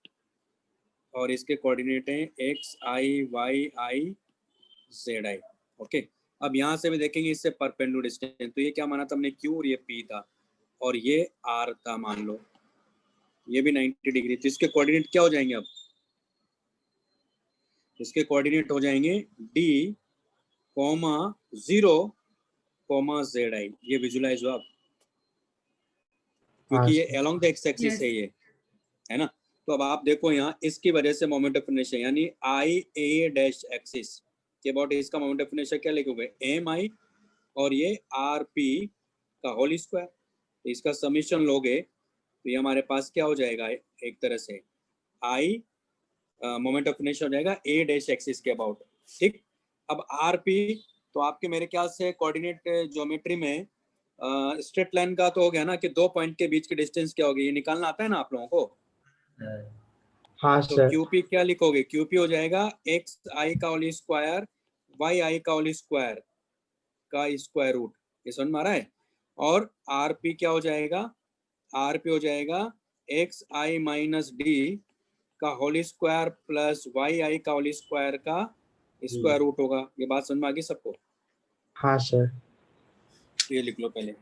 और इसके कोऑर्डिनेट हैं X I Y I Z I. Okay, अब यहाँ से भी देखेंगे इससे परपेंडिकुलर डिस्टेंस। तो ये क्या माना था हमने, क्यू, और ये पी था, और ये आर था मान लो, ये भी 90 डिग्री। तो इसके कोऑर्डिनेट क्या हो जाएंगे अब? इसके कोऑर्डिनेट हो जाएंगे D comma 0 comma Z I. ये विजुलाइज हो आप, हाँ क्योंकि ये sir. Along the x axis है ये, है ना? तो अब आप देखो यहाँ, इसकी वजह से मोमेंट ऑफ इनर्शिया, यानी आई ए डैश एक्सिस के अबाउट इसका मोमेंट ऑफ इनर्शिया क्या लिखोगे, एम आई, और ये आर पी का होल स्क्वायर। तो इसका समीशन लोगे तो ये हमारे पास क्या हो जाएगा, एक तरह से आई मोमेंट ऑफ इनर्शिया हो जाएगा ए डैश एक्सिस के अबाउट। ठीक, अब आर पी, तो आपके मेरे ख्याल से कोऑर्डिनेट ज्योमेट्री में स्ट्रेट लाइन का तो हो गया ना, कि दो पॉइंट के बीच की डिस्टेंस क्या होगी, ये निकालना आता है ना आप लोगों को? हाँ तो सर। क्यूपी क्या लिखोगे, क्यूपी हो जाएगा एक्स आई का होल स्क्वायर वाई आई का होल स्क्वायर का स्क्वायर रूट। ये समझ में आ रहा है? और आर पी क्या हो जाएगा, आर पी हो जाएगा एक्स आई माइनस डी का whole square plus y i का होल स्क्वायर का स्क्वायर रूट होगा। ये बात समझ में आ गई सबको? हाँ सर। तो ये लिख लो पहले।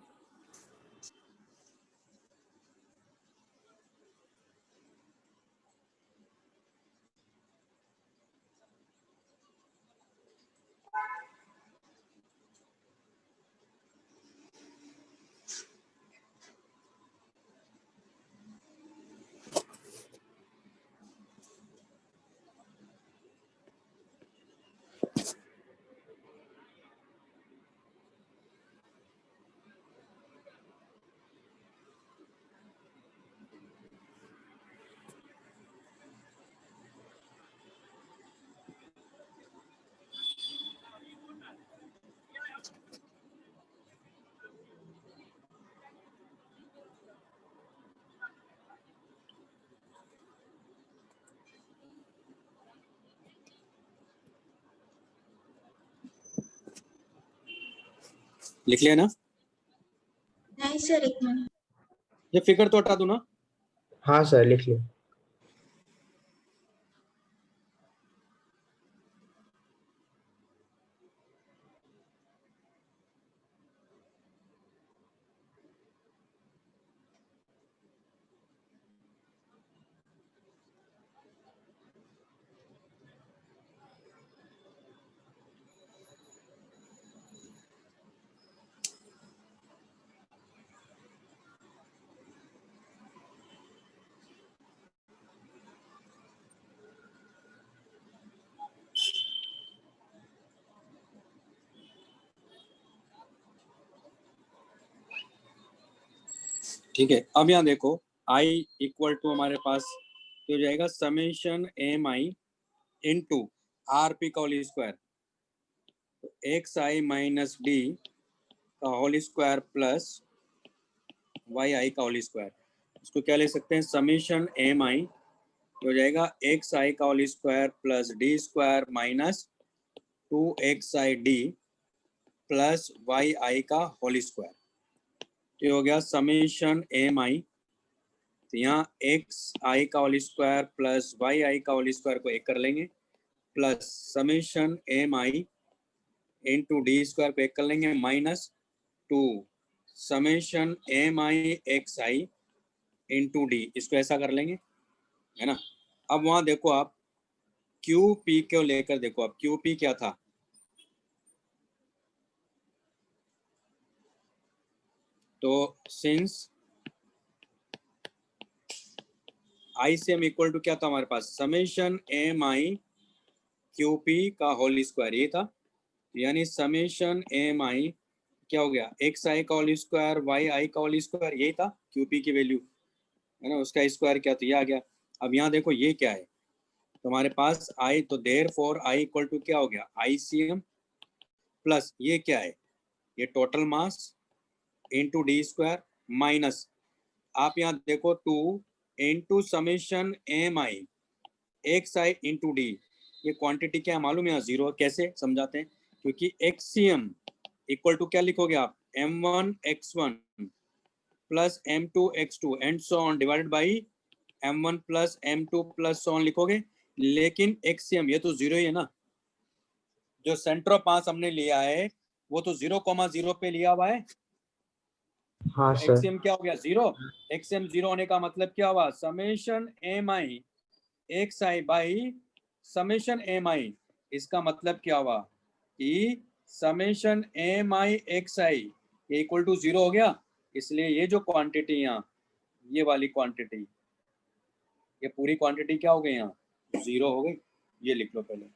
लिख लिया ना? नहीं सर, एक मिनट। ये फिगर तो हटा दो ना। हाँ सर, लिख लिया। ठीक है, अब यहाँ देखो i इक्वल टू हमारे पास हो जाएगा समेशन एम आई इंटू आर पी का होल स्क्वायर, तो एक्स आई माइनस डी का whole square plus y i का होल स्क्वायर। इसको क्या ले सकते हैं, समेशन एम आई हो जाएगा एक्स आई का whole square plus d square minus 2xi d plus y i का होल स्क्वायर। तो हो गया समेशन एम आई, तो यहाँ एक्स आई का whole square plus y i का होल स्क्वायर को एक कर लेंगे, प्लस समेशन एम आई इंटू डी स्क्वायर को एक कर लेंगे, minus 2 summation m i x I into D, इसको ऐसा कर लेंगे, है ना। अब वहां देखो आप क्यू पी को लेकर देखो, अब क्यू पी क्या था, तो since I C M equal to क्या था हमारे पास, summation m i q p का होल स्क्वायर, ये था, यानी समेशन एम आई क्या हो गया, एक्स आई का होल स्क्वायर वाई आई का होल स्क्वायर, यही था क्यू पी की वैल्यू, है ना, उसका स्क्वायर क्या, तो ये आ गया। अब यहाँ देखो ये क्या है, तो हमारे पास आई, तो therefore I equal to क्या हो गया, आई सी एम प्लस ये क्या है, ये total mass into D square minus, आप यहाँ देखो 2 into summation m i x I into D, ये क्वांटिटी क्या है मालूम है, यहाँ जीरो, कैसे समझाते हैं, क्योंकि X C M equal to क्या लिखोगे आप, m1x1 plus m2x2 and so on divided by m1 plus m2 plus so on लिखोगे, लेकिन xcm ये तो जीरो ही है ना, जो सेंटर ऑफ मास हमने लिया है वो तो 0,0 पे लिया हुआ है, हाँ तो सर। xcm क्या हो गया, जीरो। xcm जीरो होने का मतलब क्या हुआ, summation m i x i by summation m i, इसका मतलब क्या हुआ कि summation m i x i equal to zero हो गया, इसलिए ये जो क्वांटिटी यहाँ, ये वाली क्वांटिटी, ये पूरी क्वांटिटी क्या हो गई यहाँ, जीरो हो गई, ये लिख लो पहले।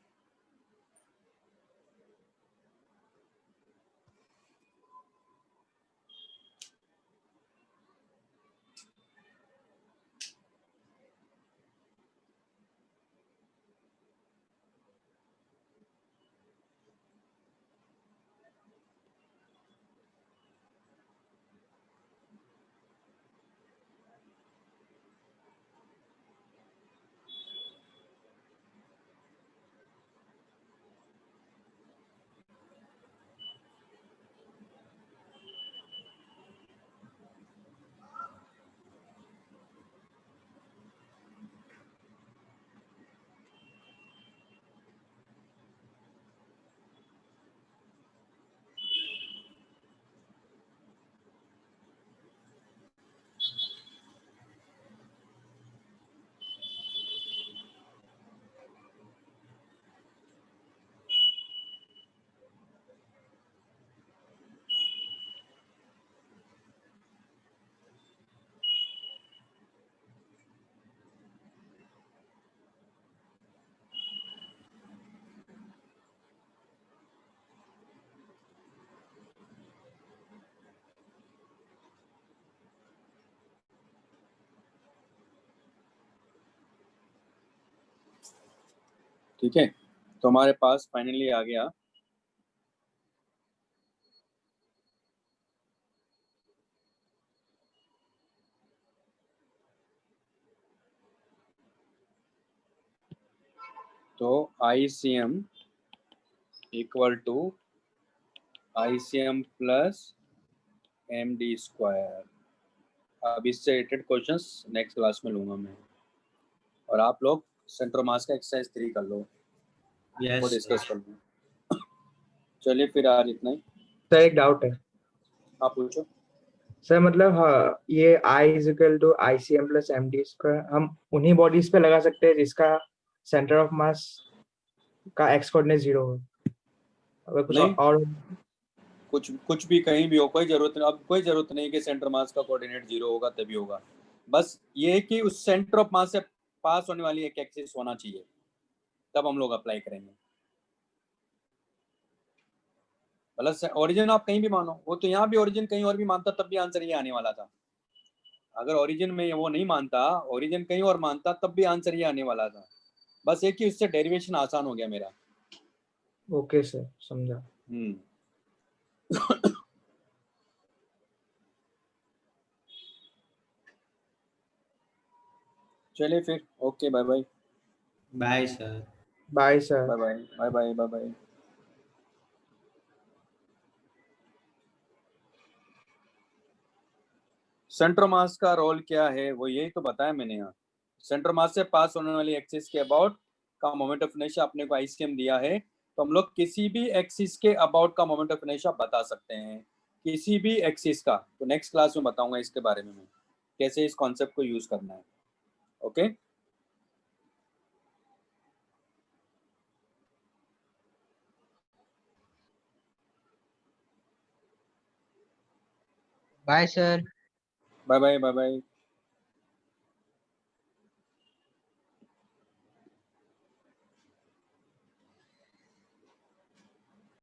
ठीक है, तो हमारे पास फाइनली आ गया तो I C M equal to ICM plus MD square. अब इससे रिलेटेड क्वेश्चंस नेक्स्ट क्लास में लूंगा मैं, और आप लोग सेंटर मास का एक्सरसाइज 3 कर लो, वो यस डिस्कस कर लो। चलिए फिर आज इतना ही। सर एक डाउट है आप पूछो। सर, मतलब हाँ, ये I is equal to ICM plus MD square हम उन्हीं बॉडीज पे लगा सकते हैं जिसका सेंटर ऑफ मास का x कोऑर्डिनेट 0 हो। अगर कुछ नहीं। और कुछ भी कहीं भी हो, कोई जरूरत नहीं, अब कोई जरूरत नहीं कि सेंटर मास का कोऑर्डिनेट 0 होगा तभी होगा। बस ये है कि उस सेंटर ऑफ मास से पास होने वाली एक एक्सिस होना चाहिए, तब हम लोग अप्लाई करेंगे। मतलब ओरिजिन आप कहीं भी मानो, वो तो यहाँ भी ओरिजिन कहीं और भी मानता तब भी आंसर ये आने वाला था। अगर ओरिजिन में वो नहीं मानता, ओरिजिन कहीं और मानता, तब भी आंसर ये आने वाला था। बस एक ही उससे डेरिवेशन आसान हो गया मेरा। ओके सर, समझा। चलिए फिर, okay, bye bye. Bye sir. Bye sir. Bye bye bye bye bye bye. Centre mass का रोल क्या है, वो यही तो बताया मैंने यहाँ। सेंटर मास से पास होने वाली एक्सिस के अबाउट का मोमेंट ऑफ इनर्शिया अपने को ICM दिया है, तो हम लोग किसी भी एक्सिस के अबाउट का मोमेंट ऑफ इनर्शिया बता सकते हैं, किसी भी एक्सिस का। तो नेक्स्ट क्लास में बताऊंगा इसके बारे में मैं, कैसे इस कॉन्सेप्ट को यूज करना है। Okay. Bye sir. Bye bye bye bye.